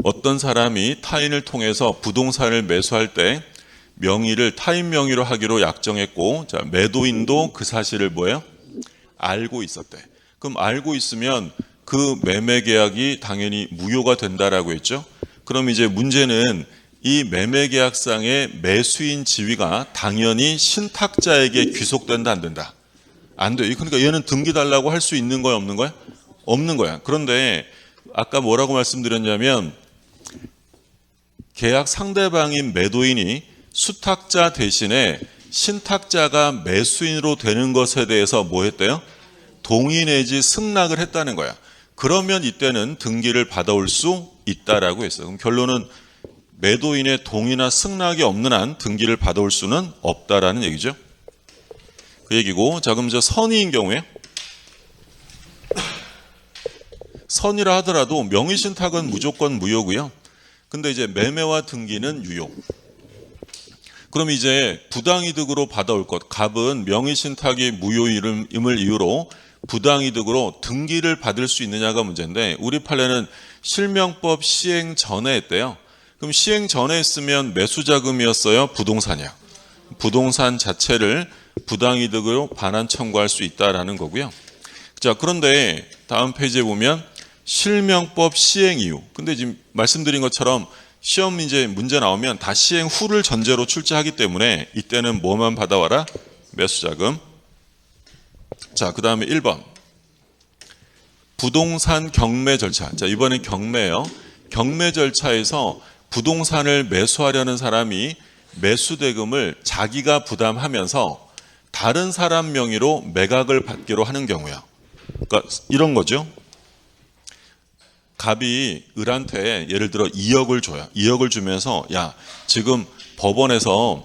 어떤 사람이 타인을 통해서 부동산을 매수할 때 명의를 타인 명의로 하기로 약정했고, 자, 매도인도 그 사실을 뭐예요? 알고 있었대. 그럼 알고 있으면 그 매매 계약이 당연히 무효가 된다라고 했죠. 그럼 이제 문제는 이 매매계약상의 매수인 지위가 당연히 신탁자에게 귀속된다, 안 된다? 안 돼요. 그러니까 얘는 등기 달라고 할 수 있는 거야, 없는 거야? 없는 거야. 그런데 아까 뭐라고 말씀드렸냐면 계약 상대방인 매도인이 수탁자 대신에 신탁자가 매수인으로 되는 것에 대해서 뭐 했대요? 동의 내지 승낙을 했다는 거야. 그러면 이때는 등기를 받아올 수 있다라고 했어요. 그럼 결론은 매도인의 동의나 승낙이 없는 한 등기를 받아올 수는 없다라는 얘기죠. 그 얘기고, 자 그럼 선의인 경우에 선이라 하더라도 명의신탁은 무조건 무효고요. 근데 이제 매매와 등기는 유효. 그럼 이제 부당이득으로 받아올 것, 갑은 명의신탁이 무효임을 이유로 부당이득으로 등기를 받을 수 있느냐가 문제인데 우리 판례는 실명법 시행 전에 했대요. 그럼 시행 전에 했으면 매수자금이었어요? 부동산이야. 부동산 자체를 부당이득으로 반환 청구할 수 있다라는 거고요. 자, 그런데 다음 페이지에 보면 실명법 시행 이유. 근데 지금 말씀드린 것처럼 시험 이제 문제 나오면 다 시행 후를 전제로 출제하기 때문에 이때는 뭐만 받아와라? 매수자금. 자, 그 다음에 1번. 부동산 경매 절차. 자, 이번엔 경매예요. 경매 절차에서 부동산을 매수하려는 사람이 매수대금을 자기가 부담하면서 다른 사람 명의로 매각을 받기로 하는 경우야. 그러니까 이런 거죠. 갑이 을한테 예를 들어 2억을 줘요. 2억을 주면서 야, 지금 법원에서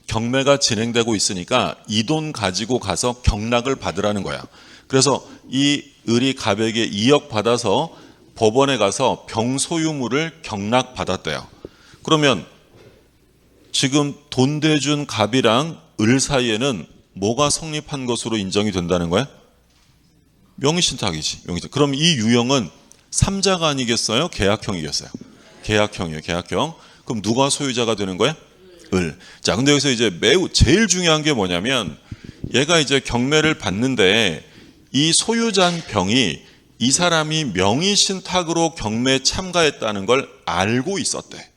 경매가 진행되고 있으니까 이 돈 가지고 가서 경락을 받으라는 거야. 그래서 이 을이 갑에게 2억 받아서 법원에 가서 병소유물을 경락 받았대요. 그러면 지금 돈 대준 갑이랑 을 사이에는 뭐가 성립한 것으로 인정이 된다는 거야? 명의신탁이지. 명의신탁. 그럼 이 유형은 3자가 아니겠어요? 계약형이겠어요? 계약형이에요. 계약형. 그럼 누가 소유자가 되는 거야? 을. 자, 근데 여기서 이제 매우 제일 중요한 게 뭐냐면 얘가 이제 경매를 받는데 이 소유자인 병이 이 사람이 명의신탁으로 경매에 참가했다는 걸 알고 있었대.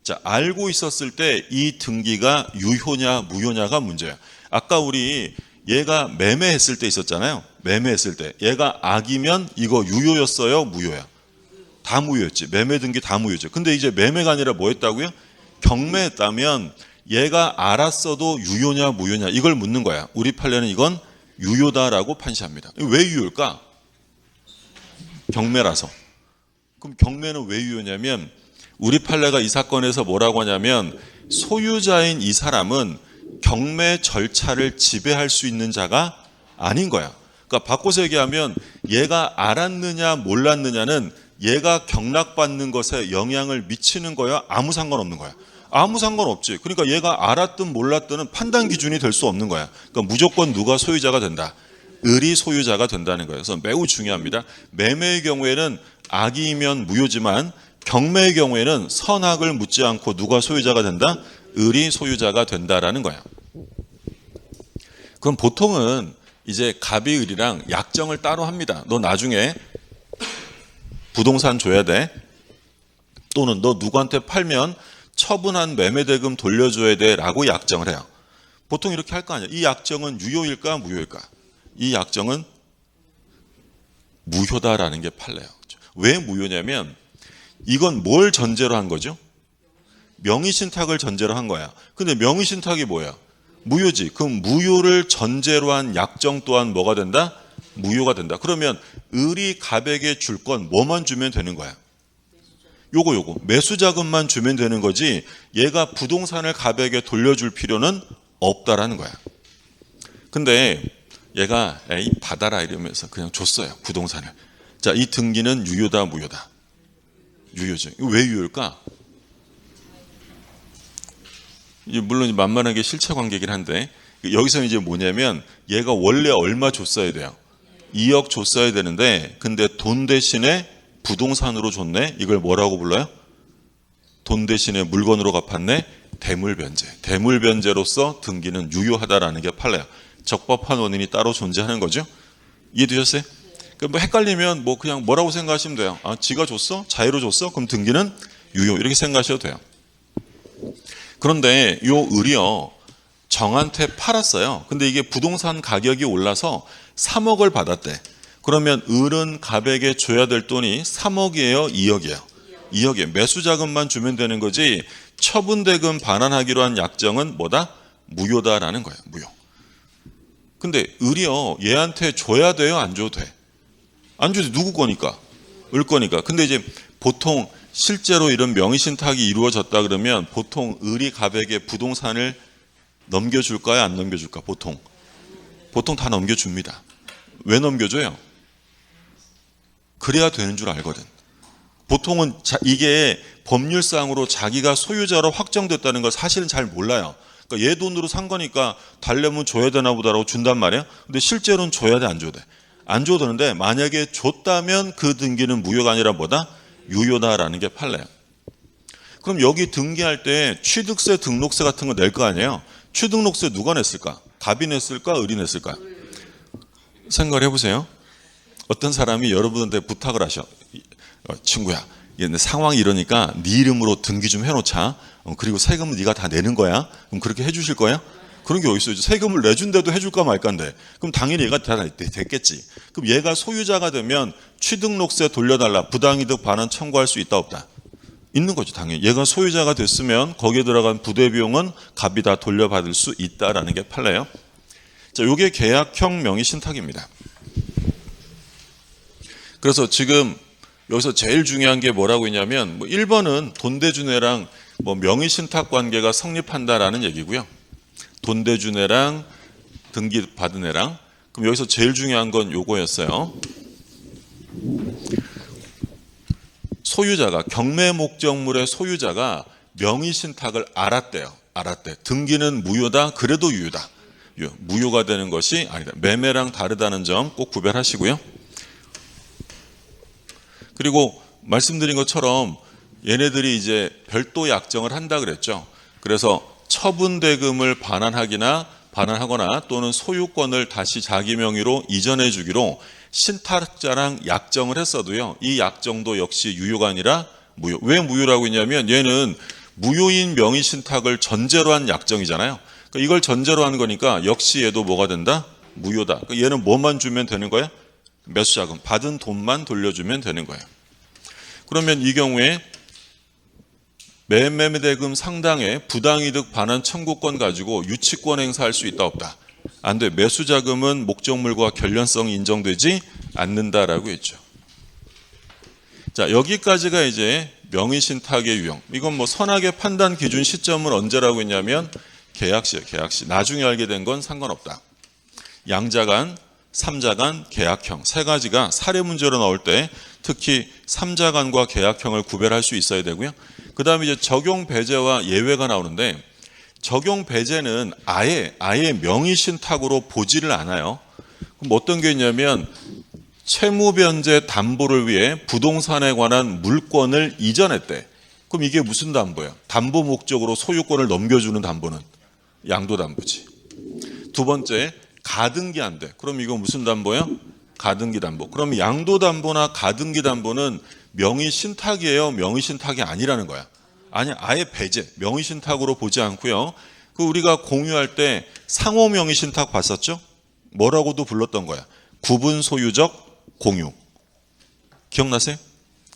자, 알고 있었을 때 이 등기가 유효냐 무효냐가 문제야. 아까 우리 얘가 매매했을 때 있었잖아요. 매매했을 때 얘가 악이면 이거 유효였어요, 무효야? 다 무효였지. 매매 등기 다 무효죠. 근데 이제 매매가 아니라 뭐 했다고요? 경매했다면 얘가 알았어도 유효냐 무효냐 이걸 묻는 거야. 우리 판례는 이건 유효다라고 판시합니다. 왜 유효일까? 경매라서. 그럼 경매는 왜 유효냐면 우리 판례가 이 사건에서 뭐라고 하냐면 소유자인 이 사람은 경매 절차를 지배할 수 있는 자가 아닌 거야. 그러니까 바꿔서 얘기하면 얘가 알았느냐 몰랐느냐는 얘가 경락받는 것에 영향을 미치는 거야? 아무 상관없는 거야? 아무 상관없지. 그러니까 얘가 알았든 몰랐든은 판단 기준이 될 수 없는 거야. 그러니까 무조건 누가 소유자가 된다? 을이 소유자가 된다는 거예요. 그래서 매우 중요합니다. 매매의 경우에는 악이면 무효지만 경매의 경우에는 선악을 묻지 않고 누가 소유자가 된다? 을이 소유자가 된다라는 거야. 그럼 보통은 이제 갑이 을이랑 약정을 따로 합니다. 너 나중에 부동산 줘야 돼. 또는 너 누구한테 팔면 처분한 매매대금 돌려줘야 돼 라고 약정을 해요. 보통 이렇게 할 거 아니야. 이 약정은 유효일까 무효일까? 이 약정은 무효다라는 게 판례예요. 왜 무효냐면 이건 뭘 전제로 한 거죠? 명의신탁을 전제로 한 거야. 근데 명의신탁이 뭐야? 무효지. 그럼 무효를 전제로 한 약정 또한 뭐가 된다? 무효가 된다. 그러면 을이 갑에게 줄 건 뭐만 주면 되는 거야? 요거 매수자금만 주면 되는 거지 얘가 부동산을 갑에게 돌려줄 필요는 없다라는 거야. 근데 얘가 에이 받아라 이러면서 그냥 줬어요. 부동산을. 자, 이 등기는 유효다 무효다? 유효죠. 왜 유효일까? 물론 만만하게 실체관계이긴 한데 여기서는 이제 뭐냐면 얘가 원래 얼마 줬어야 돼요? 2억 줬어야 되는데 근데 돈 대신에 부동산으로 줬네? 이걸 뭐라고 불러요? 돈 대신에 물건으로 갚았네? 대물변제. 대물변제로서 등기는 유효하다라는 게 판례야. 적법한 원인이 따로 존재하는 거죠. 이해되셨어요? 그럼 뭐 헷갈리면 뭐 그냥 뭐라고 생각하시면 돼요. 아, 지가 줬어? 자유로 줬어? 그럼 등기는 유효. 이렇게 생각하셔도 돼요. 그런데 요 을이요, 정한테 팔았어요. 근데 이게 부동산 가격이 올라서 3억을 받았대. 그러면 을은 갑에게 줘야 될 돈이 3억이에요, 2억이에요? 2억이에요. 매수 자금만 주면 되는 거지 처분대금 반환하기로 한 약정은 뭐다? 무효다라는 거예요. 무효. 근데 을이요, 얘한테 줘야 돼요, 안 줘도 돼? 안 줘도 돼. 누구 거니까? 을 거니까. 근데 이제 보통 실제로 이런 명의신탁이 이루어졌다 그러면 보통 을이 갑에게 부동산을 넘겨줄까요, 안 넘겨줄까? 보통 다 넘겨줍니다. 왜 넘겨줘요? 그래야 되는 줄 알거든. 보통은 이게 법률상으로 자기가 소유자로 확정됐다는 걸 사실은 잘 몰라요. 그러니까 얘 돈으로 산 거니까 달려면 줘야 되나 보다라고 준단 말이에요. 근데 실제로는 줘야 돼, 안 줘야 돼? 안 줘도 되는데 만약에 줬다면 그 등기는 무효가 아니라 뭐다? 유효다라는 게 판례예요. 그럼 여기 등기할 때 취득세, 등록세 같은 거 낼 거 아니에요? 취등록세 누가 냈을까? 갑이 냈을까? 을이 냈을까? 생각을 해보세요. 어떤 사람이 여러분한테 부탁을 하셔. 친구야, 상황이 이러니까 네 이름으로 등기 좀 해놓자. 그리고 세금은 네가 다 내는 거야. 그럼 그렇게 해주실 거야? 그런 게 어딨어요? 세금을 내준데도 해줄까 말까인데. 그럼 당연히 얘가 다 됐겠지. 그럼 얘가 소유자가 되면 취등록세 돌려달라, 부당이득 반환 청구할 수 있다, 없다? 있는 거죠, 당연히. 얘가 소유자가 됐으면 거기에 들어간 부대 비용은 갑이 다 돌려받을 수 있다라는 게 판례예요. 자, 요게 계약형 명의신탁입니다. 그래서 지금 여기서 제일 중요한 게 뭐라고 했냐면 1번은 돈대준애랑 명의신탁 관계가 성립한다라는 얘기고요. 돈대준애랑 등기 받은 애랑. 그럼 여기서 제일 중요한 건 요거였어요. 소유자가, 경매 목적물의 소유자가 명의신탁을 알았대요. 알았대. 등기는 무효다, 그래도 유효다. 무효가 되는 것이 아니다. 매매랑 다르다는 점 꼭 구별하시고요. 그리고 말씀드린 것처럼 얘네들이 이제 별도 약정을 한다 그랬죠. 그래서 처분대금을 반환하거나 또는 소유권을 다시 자기 명의로 이전해 주기로 신탁자랑 약정을 했어도요, 이 약정도 역시 유효가 아니라 무효. 왜 무효라고 했냐면 얘는 무효인 명의신탁을 전제로 한 약정이잖아요. 그러니까 이걸 전제로 한 거니까 역시 얘도 뭐가 된다? 무효다. 그러니까 얘는 뭐만 주면 되는 거야? 매수자금, 받은 돈만 돌려주면 되는 거예요. 그러면 이 경우에 매매대금 상당의 부당이득 반환 청구권 가지고 유치권 행사할 수 있다, 없다? 안 돼. 매수자금은 목적물과 결련성이 인정되지 않는다라고 했죠. 자, 여기까지가 이제 명의신탁의 유형. 이건 선악의 판단 기준 시점은 언제라고 했냐면 계약시예요, 계약시. 나중에 알게 된 건 상관없다. 양자간, 삼자간, 계약형. 세 가지가 사례 문제로 나올 때 특히 삼자간과 계약형을 구별할 수 있어야 되고요. 그 다음에 이제 적용 배제와 예외가 나오는데, 적용 배제는 아예 명의신탁으로 보지를 않아요. 그럼 어떤 게 있냐면 채무변제 담보를 위해 부동산에 관한 물권을 이전했대. 그럼 이게 무슨 담보예요? 담보 목적으로 소유권을 넘겨주는 담보는 양도담보지. 두 번째, 가등기 안 돼. 그럼 이거 무슨 담보예요? 가등기 담보. 그럼 양도담보나 가등기 담보는 명의신탁이에요, 명의신탁이 아니라는 거야? 아니, 아예 배제, 명의신탁으로 보지 않고요. 그 우리가 공유할 때 상호 명의신탁 봤었죠? 뭐라고도 불렀던 거야? 구분소유적 공유. 기억나세요?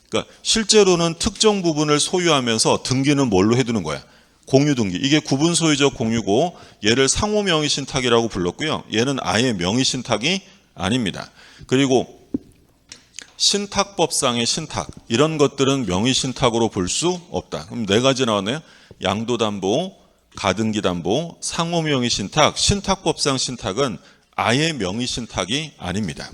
그러니까 실제로는 특정 부분을 소유하면서 등기는 뭘로 해두는 거야? 공유등기. 이게 구분소유적 공유고 얘를 상호 명의신탁이라고 불렀고요. 얘는 아예 명의신탁이 아닙니다. 그리고 신탁법상의 신탁, 이런 것들은 명의신탁으로 볼 수 없다. 그럼 네 가지 나왔네요. 양도담보, 가등기담보, 상호명의신탁, 신탁법상 신탁은 아예 명의신탁이 아닙니다.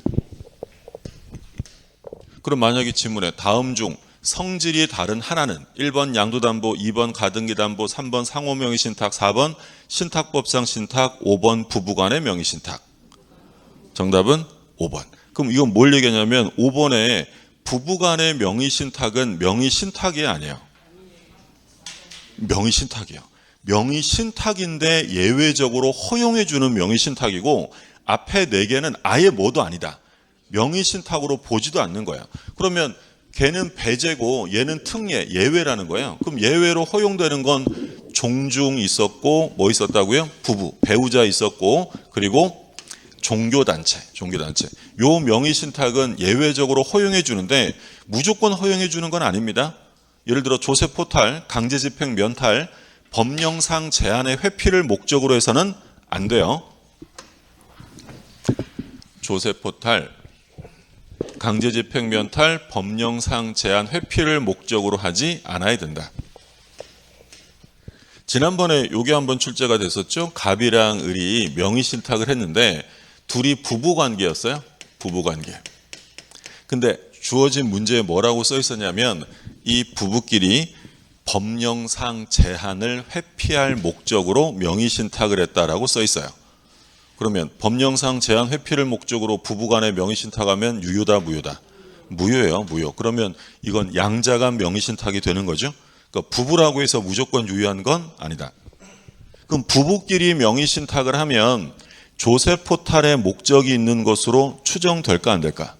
그럼 만약에 질문에 다음 중 성질이 다른 하나는 1번 양도담보, 2번 가등기담보, 3번 상호명의신탁, 4번 신탁법상 신탁, 5번 부부간의 명의신탁. 정답은 5번. 그럼 이건 뭘 얘기하냐면 5번에 부부간의 명의신탁은 명의신탁이 아니에요. 명의신탁이에요. 명의신탁인데 예외적으로 허용해주는 명의신탁이고 앞에 4개는 아예 뭐도 아니다. 명의신탁으로 보지도 않는 거야. 그러면 걔는 배제고 얘는 특례, 예외라는 거예요. 그럼 예외로 허용되는 건 종중 있었고 뭐 있었다고요? 부부, 배우자 있었고 그리고 종교단체. 요 명의신탁은 예외적으로 허용해 주는데 무조건 허용해 주는 건 아닙니다. 예를 들어 조세 포탈, 강제집행 면탈, 법령상 제한의 회피를 목적으로 해서는 안 돼요. 조세 포탈, 강제집행 면탈, 법령상 제한 회피를 목적으로 하지 않아야 된다. 지난번에 요게 한번 출제가 됐었죠. 갑이랑 을이 명의신탁을 했는데 둘이 부부관계였어요. 부부관계. 근데 주어진 문제에 뭐라고 써 있었냐면 이 부부끼리 법령상 제한을 회피할 목적으로 명의신탁을 했다라고 써 있어요. 그러면 법령상 제한 회피를 목적으로 부부간에 명의신탁하면 유효다, 무효다? 무효예요, 무효. 그러면 이건 양자간 명의신탁이 되는 거죠. 그러니까 부부라고 해서 무조건 유효한 건 아니다. 그럼 부부끼리 명의신탁을 하면 조세 포탈의 목적이 있는 것으로 추정될까 안 될까?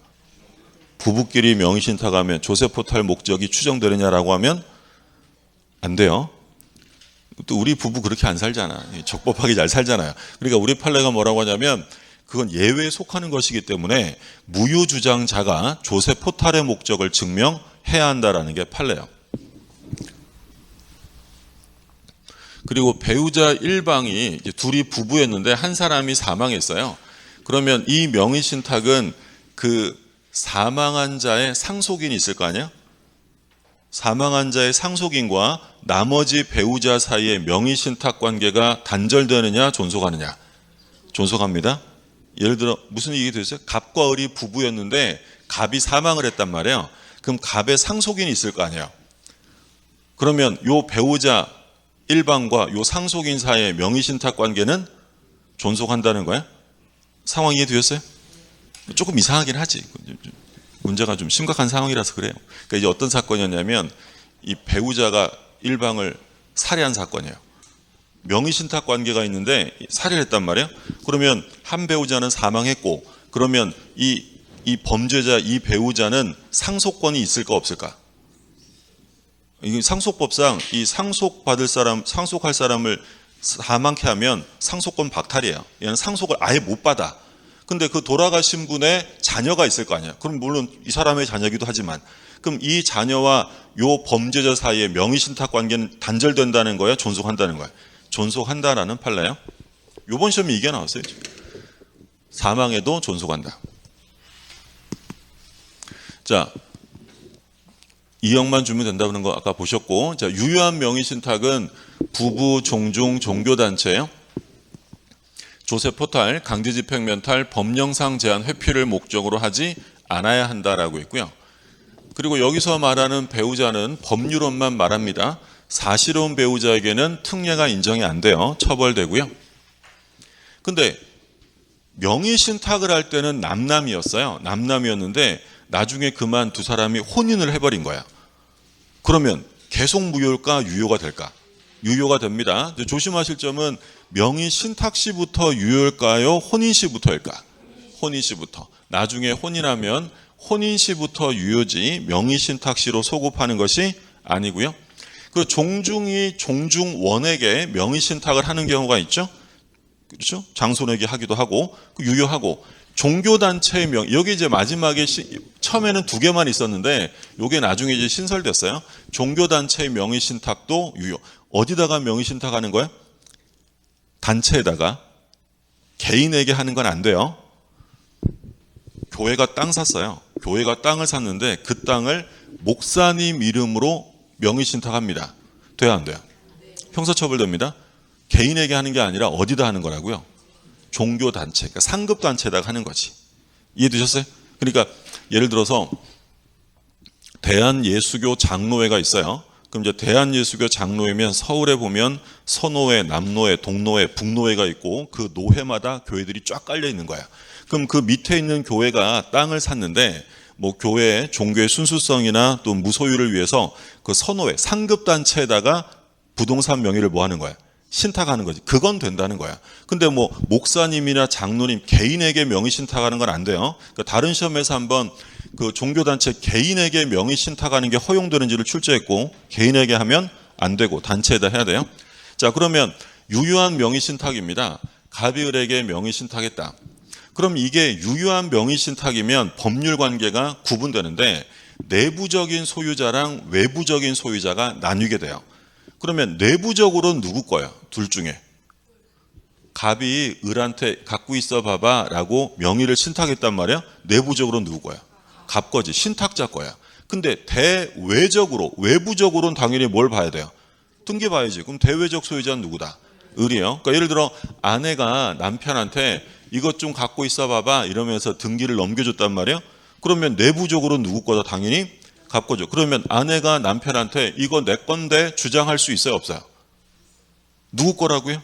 부부끼리 명의신탁하면 조세 포탈 목적이 추정되느냐라고 하면 안 돼요. 또 우리 부부 그렇게 안 살잖아. 적법하게 잘 살잖아요. 그러니까 우리 판례가 뭐라고 하냐면 그건 예외에 속하는 것이기 때문에 무효주장자가 조세 포탈의 목적을 증명해야 한다라는 게 판례예요. 그리고 배우자 1방이 둘이 부부였는데 한 사람이 사망했어요. 그러면 이 명의신탁은 그 사망한 자의 상속인이 있을 거 아니에요? 사망한 자의 상속인과 나머지 배우자 사이의 명의신탁 관계가 단절되느냐 존속하느냐? 존속합니다. 예를 들어 무슨 얘기 들으세요? 갑과 을이 부부였는데 갑이 사망을 했단 말이에요. 그럼 갑의 상속인이 있을 거 아니에요. 그러면 요 배우자 1방과 요 상속인 사이의 명의신탁 관계는 존속한다는 거예요? 상황 이해되셨어요? 조금 이상하긴 하지. 문제가 좀 심각한 상황이라서 그래요. 그러니까 이제 어떤 사건이었냐면 이 배우자가 1방을 살해한 사건이에요. 명의신탁 관계가 있는데 살해를 했단 말이에요. 그러면 한 배우자는 사망했고 그러면 이 범죄자 이 배우자는 상속권이 있을까 없을까? 이 상속법상 이 상속받을 사람, 상속할 사람을 사망케 하면 상속권 박탈이에요. 얘는 상속을 아예 못 받아. 근데 그 돌아가신 분의 자녀가 있을 거 아니야. 그럼 물론 이 사람의 자녀이기도 하지만 그럼 이 자녀와 요 범죄자 사이의 명의신탁 관계는 단절된다는 거야? 존속한다는 거야? 존속한다라는 판례예요. 요번 시험에 이게 나왔어요. 사망에도 존속한다. 자, 2형만 주면 된다는 거 아까 보셨고, 자, 유효한 명의신탁은 부부, 종중, 종교단체예요. 조세 포탈, 강제집행 면탈, 법령상 제한 회피를 목적으로 하지 않아야 한다라고 있고요. 그리고 여기서 말하는 배우자는 법률론만 말합니다. 사실혼 배우자에게는 특례가 인정이 안 돼요. 처벌되고요. 근데 명의신탁을 할 때는 남남이었어요. 남남이었는데 나중에 그만 두 사람이 혼인을 해버린 거야. 그러면 계속 무효일까 유효가 될까? 유효가 됩니다. 조심하실 점은 명의신탁 시부터 유효일까요? 혼인 시부터일까? 혼인 시부터. 나중에 혼인하면 혼인 시부터 유효지 명의신탁 시로 소급하는 것이 아니고요. 그리고 종중이 종중원에게 명의신탁을 하는 경우가 있죠. 그렇죠? 장손에게 하기도 하고 유효하고 종교단체의 여기 이제 마지막에 처음에는 2개만 있었는데 요게 나중에 이제 신설됐어요. 종교단체의 명의신탁도 유효. 어디다가 명의신탁하는 거예요? 단체에다가. 개인에게 하는 건 안 돼요. 교회가 땅 샀어요. 교회가 땅을 샀는데 그 땅을 목사님 이름으로 명의신탁합니다. 돼야 안 돼요? 형사처벌됩니다. 개인에게 하는 게 아니라 어디다 하는 거라고요? 종교단체, 그러니까 상급단체에다가 하는 거지. 이해되셨어요? 그러니까 예를 들어서 대한예수교 장로회가 있어요. 그럼 이제 대한예수교 장로회면 서울에 보면 서노회, 남노회, 동노회, 북노회가 있고 그 노회마다 교회들이 쫙 깔려 있는 거야. 그럼 그 밑에 있는 교회가 땅을 샀는데 뭐 교회의 종교의 순수성이나 또 무소유를 위해서 그 서노회, 상급단체에다가 부동산 명의를 뭐 하는 거야? 신탁하는 거지. 그건 된다는 거야. 근데 뭐 목사님이나 장로님 개인에게 명의 신탁하는 건 안 돼요. 그러니까 다른 시험에서 한번 그 종교단체 개인에게 명의 신탁하는 게 허용되는지를 출제했고 개인에게 하면 안 되고 단체에다 해야 돼요. 자, 그러면 유효한 명의신탁입니다. 갑이 을에게 명의신탁했다. 그럼 이게 유효한 명의신탁이면 법률 관계가 구분되는데 내부적인 소유자랑 외부적인 소유자가 나뉘게 돼요. 그러면 내부적으로는 누구 거예요? 둘 중에. 갑이 을한테 갖고 있어 봐봐 라고 명의를 신탁했단 말이야. 내부적으로는 누구 거야? 갑 거지. 신탁자 거야. 근데 대외적으로, 외부적으로는 당연히 뭘 봐야 돼요? 등기 봐야지. 그럼 대외적 소유자는 누구다? 을이요. 그러니까 예를 들어 아내가 남편한테 이것 좀 갖고 있어 봐봐 이러면서 등기를 넘겨줬단 말이에요. 그러면 내부적으로 누구 거다? 당연히 갑 거죠. 그러면 아내가 남편한테 이거 내 건데 주장할 수 있어요? 없어요? 누구 거라고요?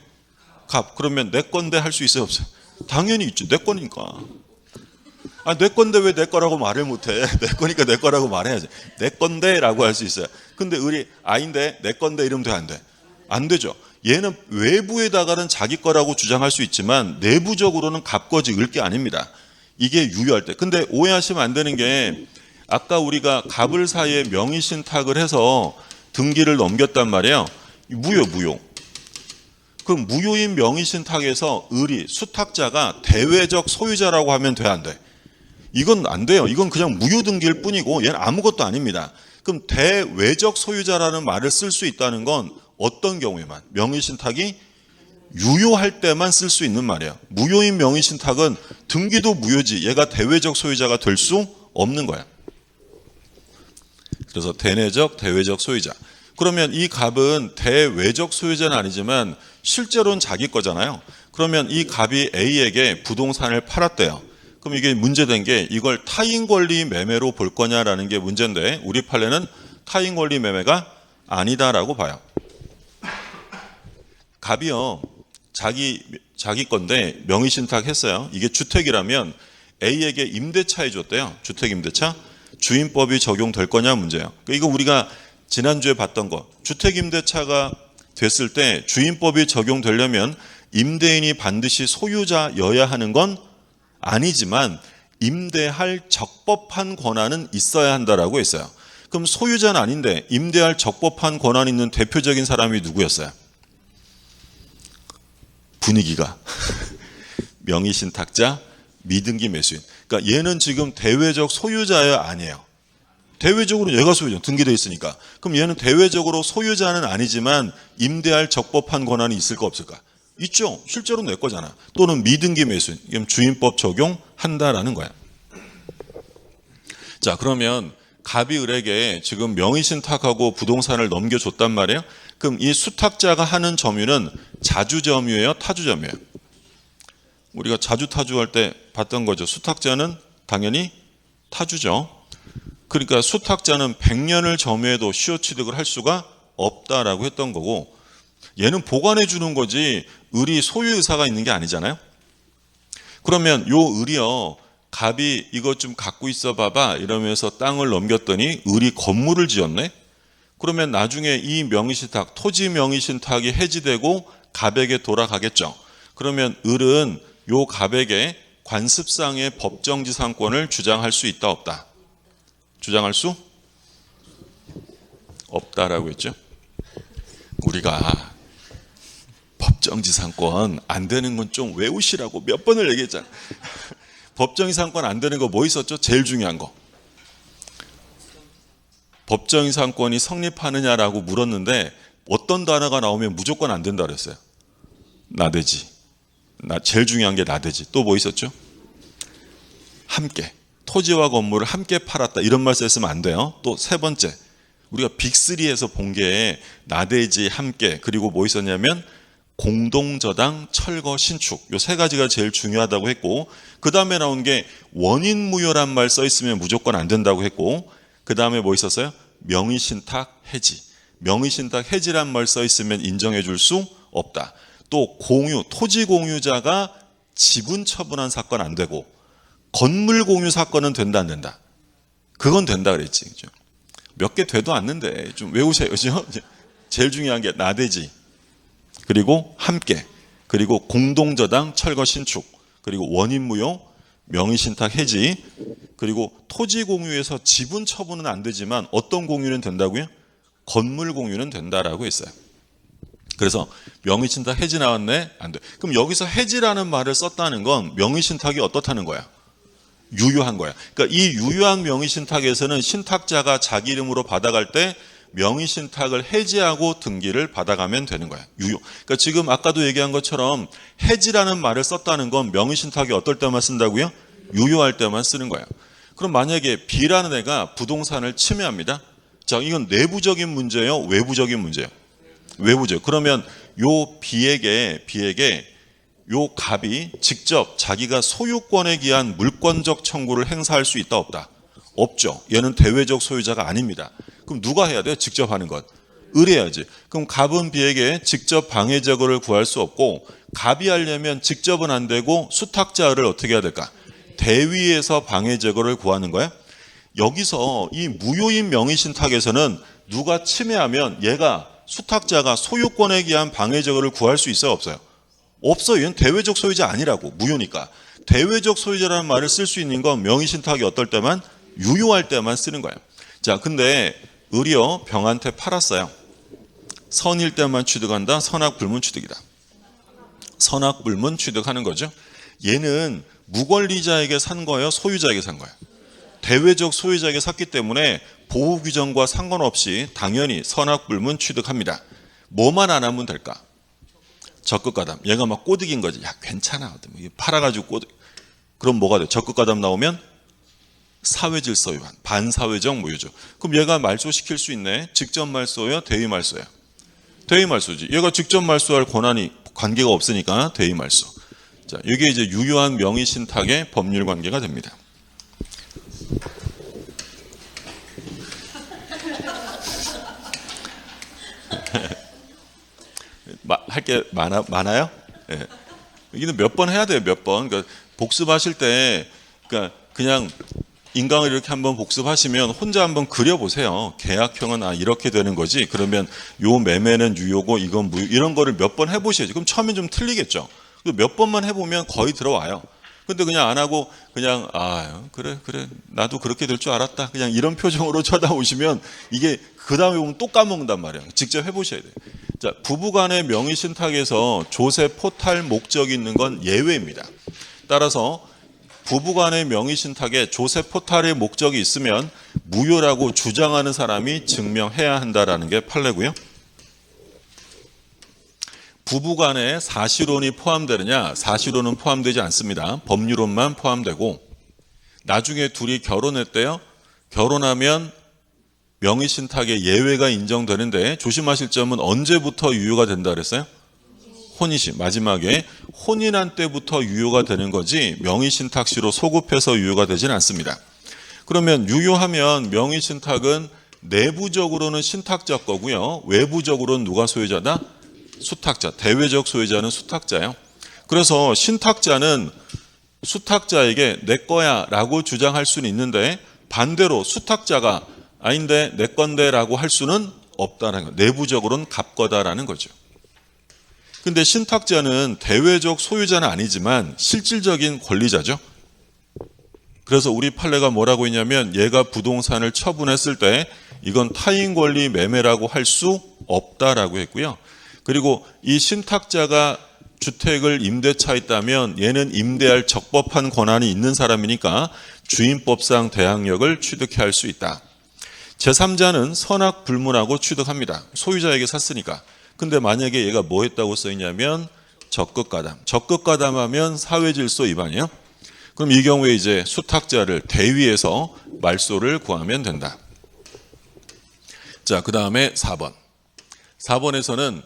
갑. 그러면 내 건데 할 수 있어요? 없어요? 당연히 있죠. 내 거니까. 내 건데 왜 내 거라고 말을 못해? 내 거니까 내 거라고 말해야지. 내 건데 라고 할 수 있어요. 근데 을이 아닌데 내 건데 이러면 돼? 안 돼? 안 되죠. 얘는 외부에다가는 자기 거라고 주장할 수 있지만 내부적으로는 갑 거지 을 게 아닙니다. 이게 유효할 때. 근데 오해하시면 안 되는 게 아까 우리가 갑을 사이에 명의신탁을 해서 등기를 넘겼단 말이에요. 무효. 그럼 무효인 명의신탁에서 을이 수탁자가 대외적 소유자라고 하면 돼? 안 돼? 이건 안 돼요. 이건 그냥 무효 등기일 뿐이고 얘는 아무것도 아닙니다. 그럼 대외적 소유자라는 말을 쓸 수 있다는 건 어떤 경우에만? 명의신탁이 유효할 때만 쓸 수 있는 말이에요. 무효인 명의신탁은 등기도 무효지 얘가 대외적 소유자가 될 수 없는 거야. 그래서 대내적, 대외적 소유자. 그러면 이 갑은 대외적 소유자는 아니지만 실제로는 자기 거잖아요. 그러면 이 갑이 A에게 부동산을 팔았대요. 그럼 이게 문제된 게 이걸 타인 권리 매매로 볼 거냐라는 게 문제인데 우리 판례는 타인 권리 매매가 아니다라고 봐요. 갑이요. 자기 건데 명의신탁했어요. 이게 주택이라면 A에게 임대차 해줬대요. 주택임대차. 주임법이 적용될 거냐 문제예요. 이거 우리가 지난주에 봤던 거. 주택임대차가 됐을 때 주임법이 적용되려면 임대인이 반드시 소유자여야 하는 건 아니지만 임대할 적법한 권한은 있어야 한다라고 했어요. 그럼 소유자는 아닌데 임대할 적법한 권한 있는 대표적인 사람이 누구였어요? 분위기가 명의신탁자, 미등기 매수인. 그러니까 얘는 지금 대외적 소유자야 아니에요? 대외적으로 얘가 소유자, 등기되어 있으니까. 그럼 얘는 대외적으로 소유자는 아니지만 임대할 적법한 권한이 있을까 없을까? 있죠. 실제로 내 거잖아. 또는 미등기 매수인. 그럼 주임법 적용한다라는 거야. 자, 그러면 갑이 을에게 지금 명의신탁하고 부동산을 넘겨줬단 말이에요. 그럼 이 수탁자가 하는 점유는 자주점유예요? 타주점유예요? 우리가 자주타주할 때 봤던 거죠. 수탁자는 당연히 타주죠. 그러니까 수탁자는 100년을 점유해도 시효취득을 할 수가 없다라고 했던 거고 얘는 보관해 주는 거지 을이 소유 의사가 있는 게 아니잖아요. 그러면 요 을이요. 갑이 이것 좀 갖고 있어 봐봐 이러면서 땅을 넘겼더니 을이 건물을 지었네. 그러면 나중에 이 명의신탁, 토지 명의신탁이 해지되고 갑에게 돌아가겠죠. 그러면 을은 요 갑에게 관습상의 법정지상권을 주장할 수 있다 없다? 주장할 수 없다라고 했죠. 우리가 법정지상권 안 되는 건 좀 외우시라고 몇 번을 얘기했잖아. 법정지상권 안 되는 거 뭐 있었죠? 제일 중요한 거. 법정지상권이 성립하느냐라고 물었는데 어떤 단어가 나오면 무조건 안 된다 그랬어요. 나대지. 제일 중요한 게 나대지. 또 뭐 있었죠? 함께. 토지와 건물을 함께 팔았다. 이런 말 쓰면 안 돼요. 또 세 번째. 우리가 빅3에서 본 게 나대지, 함께. 그리고 뭐 있었냐면 공동저당, 철거, 신축. 요 세 가지가 제일 중요하다고 했고 그 다음에 나온 게 원인무효란 말 써 있으면 무조건 안 된다고 했고 그 다음에 뭐 있었어요? 명의신탁 해지. 명의신탁 해지란 말 써 있으면 인정해 줄 수 없다. 또 공유, 토지 공유자가 지분 처분한 사건 안 되고 건물 공유 사건은 된다 안 된다? 그건 된다 그랬지. 그죠? 몇 개 돼도 않는데 좀 외우세요. 그죠? 제일 중요한 게 나대지. 그리고 함께. 그리고 공동저당, 철거, 신축. 그리고 원인무효, 명의신탁 해지. 그리고 토지 공유에서 지분 처분은 안 되지만 어떤 공유는 된다고요? 건물 공유는 된다라고 했어요. 그래서 명의신탁 해지 나왔네? 안 돼. 그럼 여기서 해지라는 말을 썼다는 건 명의신탁이 어떻다는 거야? 유효한 거야. 그러니까 이 유효한 명의신탁에서는 신탁자가 자기 이름으로 받아갈 때 명의신탁을 해지하고 등기를 받아가면 되는 거야. 유효. 그러니까 지금 아까도 얘기한 것처럼 해지라는 말을 썼다는 건 명의신탁이 어떨 때만 쓴다고요? 유효할 때만 쓰는 거야. 그럼 만약에 B라는 애가 부동산을 침해합니다. 자, 이건 내부적인 문제예요? 외부적인 문제예요? 외부죠. 그러면 요 B에게 요 갑이 직접 자기가 소유권에 기한 물권적 청구를 행사할 수 있다 없다? 없죠. 얘는 대외적 소유자가 아닙니다. 그럼 누가 해야 돼요? 직접 하는 것. 의뢰해야지. 그럼 갑은 B에게 직접 방해 제거를 구할 수 없고 갑이 하려면 직접은 안 되고 수탁자를 어떻게 해야 될까? 대위에서 방해 제거를 구하는 거야. 여기서 이 무효인 명의신탁에서는 누가 침해하면 얘가 수탁자가 소유권에 기한 방해 제거를 구할 수 있어요? 없어요? 없어요. 얘는 대외적 소유자 아니라고. 무효니까. 대외적 소유자라는 말을 쓸 수 있는 건 명의신탁이 어떨 때만? 유효할 때만 쓰는 거예요. 자, 근데 의리어 병한테 팔았어요. 선일 때만 취득한다. 선악불문 취득이다. 선악불문 취득하는 거죠. 얘는 무권리자에게 산 거예요? 소유자에게 산 거예요? 대외적 소유자에게 샀기 때문에 보호 규정과 상관없이 당연히 선악불문 취득합니다. 뭐만 안 하면 될까? 적극가담. 얘가 막 꼬드긴 거지. 야, 괜찮아. 팔아가지고 꼬드. 그럼 뭐가 돼? 적극가담 나오면 사회질서 위반, 반사회적 무효죠. 그럼 얘가 말소시킬 수 있네. 직접 말소요? 대위 말소요? 대위 말소지. 얘가 직접 말소할 권한이 관계가 없으니까 대위 말소. 자, 이게 이제 유효한 명의신탁의 법률 관계가 됩니다. 할 게 많아요? 네. 여기는 몇 번 해야 돼요, 몇 번. 그러니까 복습하실 때, 그러니까 그냥 인강을 이렇게 한번 복습하시면 혼자 한번 그려보세요. 계약형은 이렇게 되는 거지. 그러면 요 매매는 유효고 이건 무효. 이런 거를 몇 번 해보셔야지. 그럼 처음엔 좀 틀리겠죠. 몇 번만 해보면 거의 들어와요. 근데 그냥 안 하고 그냥 그래 나도 그렇게 될 줄 알았다. 그냥 이런 표정으로 쳐다보시면 이게 그 다음에 보면 또 까먹는단 말이에요. 직접 해보셔야 돼요. 자, 부부간의 명의신탁에서 조세 포탈 목적이 있는 건 예외입니다. 따라서 부부간의 명의신탁에 조세 포탈의 목적이 있으면 무효라고 주장하는 사람이 증명해야 한다라는 게 판례고요. 부부간에 사실혼이 포함되느냐? 사실혼은 포함되지 않습니다. 법률혼만 포함되고 나중에 둘이 결혼했대요. 결혼하면 명의신탁에 예외가 인정되는데 조심하실 점은 언제부터 유효가 된다 그랬어요? 혼인시 마지막에 혼인한 때부터 유효가 되는 거지 명의신탁시로 소급해서 유효가 되지는 않습니다. 그러면 유효하면 명의신탁은 내부적으로는 신탁자 거고요. 외부적으로는 누가 소유자다? 수탁자. 대외적 소유자는 수탁자예요. 그래서 신탁자는 수탁자에게 내 거야 라고 주장할 수는 있는데 반대로 수탁자가 아닌데 내 건데 라고 할 수는 없다는 거예요. 내부적으로는 갑거다라는 거죠. 근데 신탁자는 대외적 소유자는 아니지만 실질적인 권리자죠. 그래서 우리 판례가 뭐라고 했냐면 얘가 부동산을 처분했을 때 이건 타인 권리 매매라고 할 수 없다라고 했고요. 그리고 이 신탁자가 주택을 임대차했다면 얘는 임대할 적법한 권한이 있는 사람이니까 주임법상 대항력을 취득해야 할 수 있다. 제3자는 선악불문하고 취득합니다. 소유자에게 샀으니까. 근데 만약에 얘가 뭐 했다고 써있냐면 적극가담. 적극가담하면 사회질서 위반이에요. 그럼 이 경우에 이제 수탁자를 대위에서 말소를 구하면 된다. 자, 그 다음에 4번. 4번에서는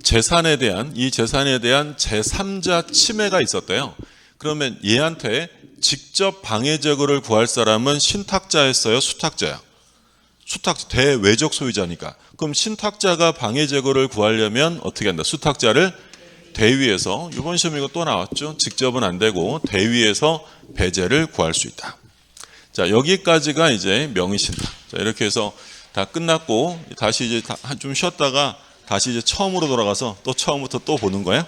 재산에 대한 제3자 침해가 있었대요. 그러면 얘한테 직접 방해 제거를 구할 사람은 신탁자였어요? 수탁자야? 수탁자, 대외적 소유자니까. 그럼 신탁자가 방해 제거를 구하려면 어떻게 한다? 수탁자를 대위에서, 이번 시험 이거 또 나왔죠? 직접은 안 되고 대위에서 배제를 구할 수 있다. 자, 여기까지가 이제 명의신탁. 자, 이렇게 해서 다 끝났고 다시 이제 좀 쉬었다가 다시 이제 처음으로 돌아가서 또 처음부터 또 보는 거예요.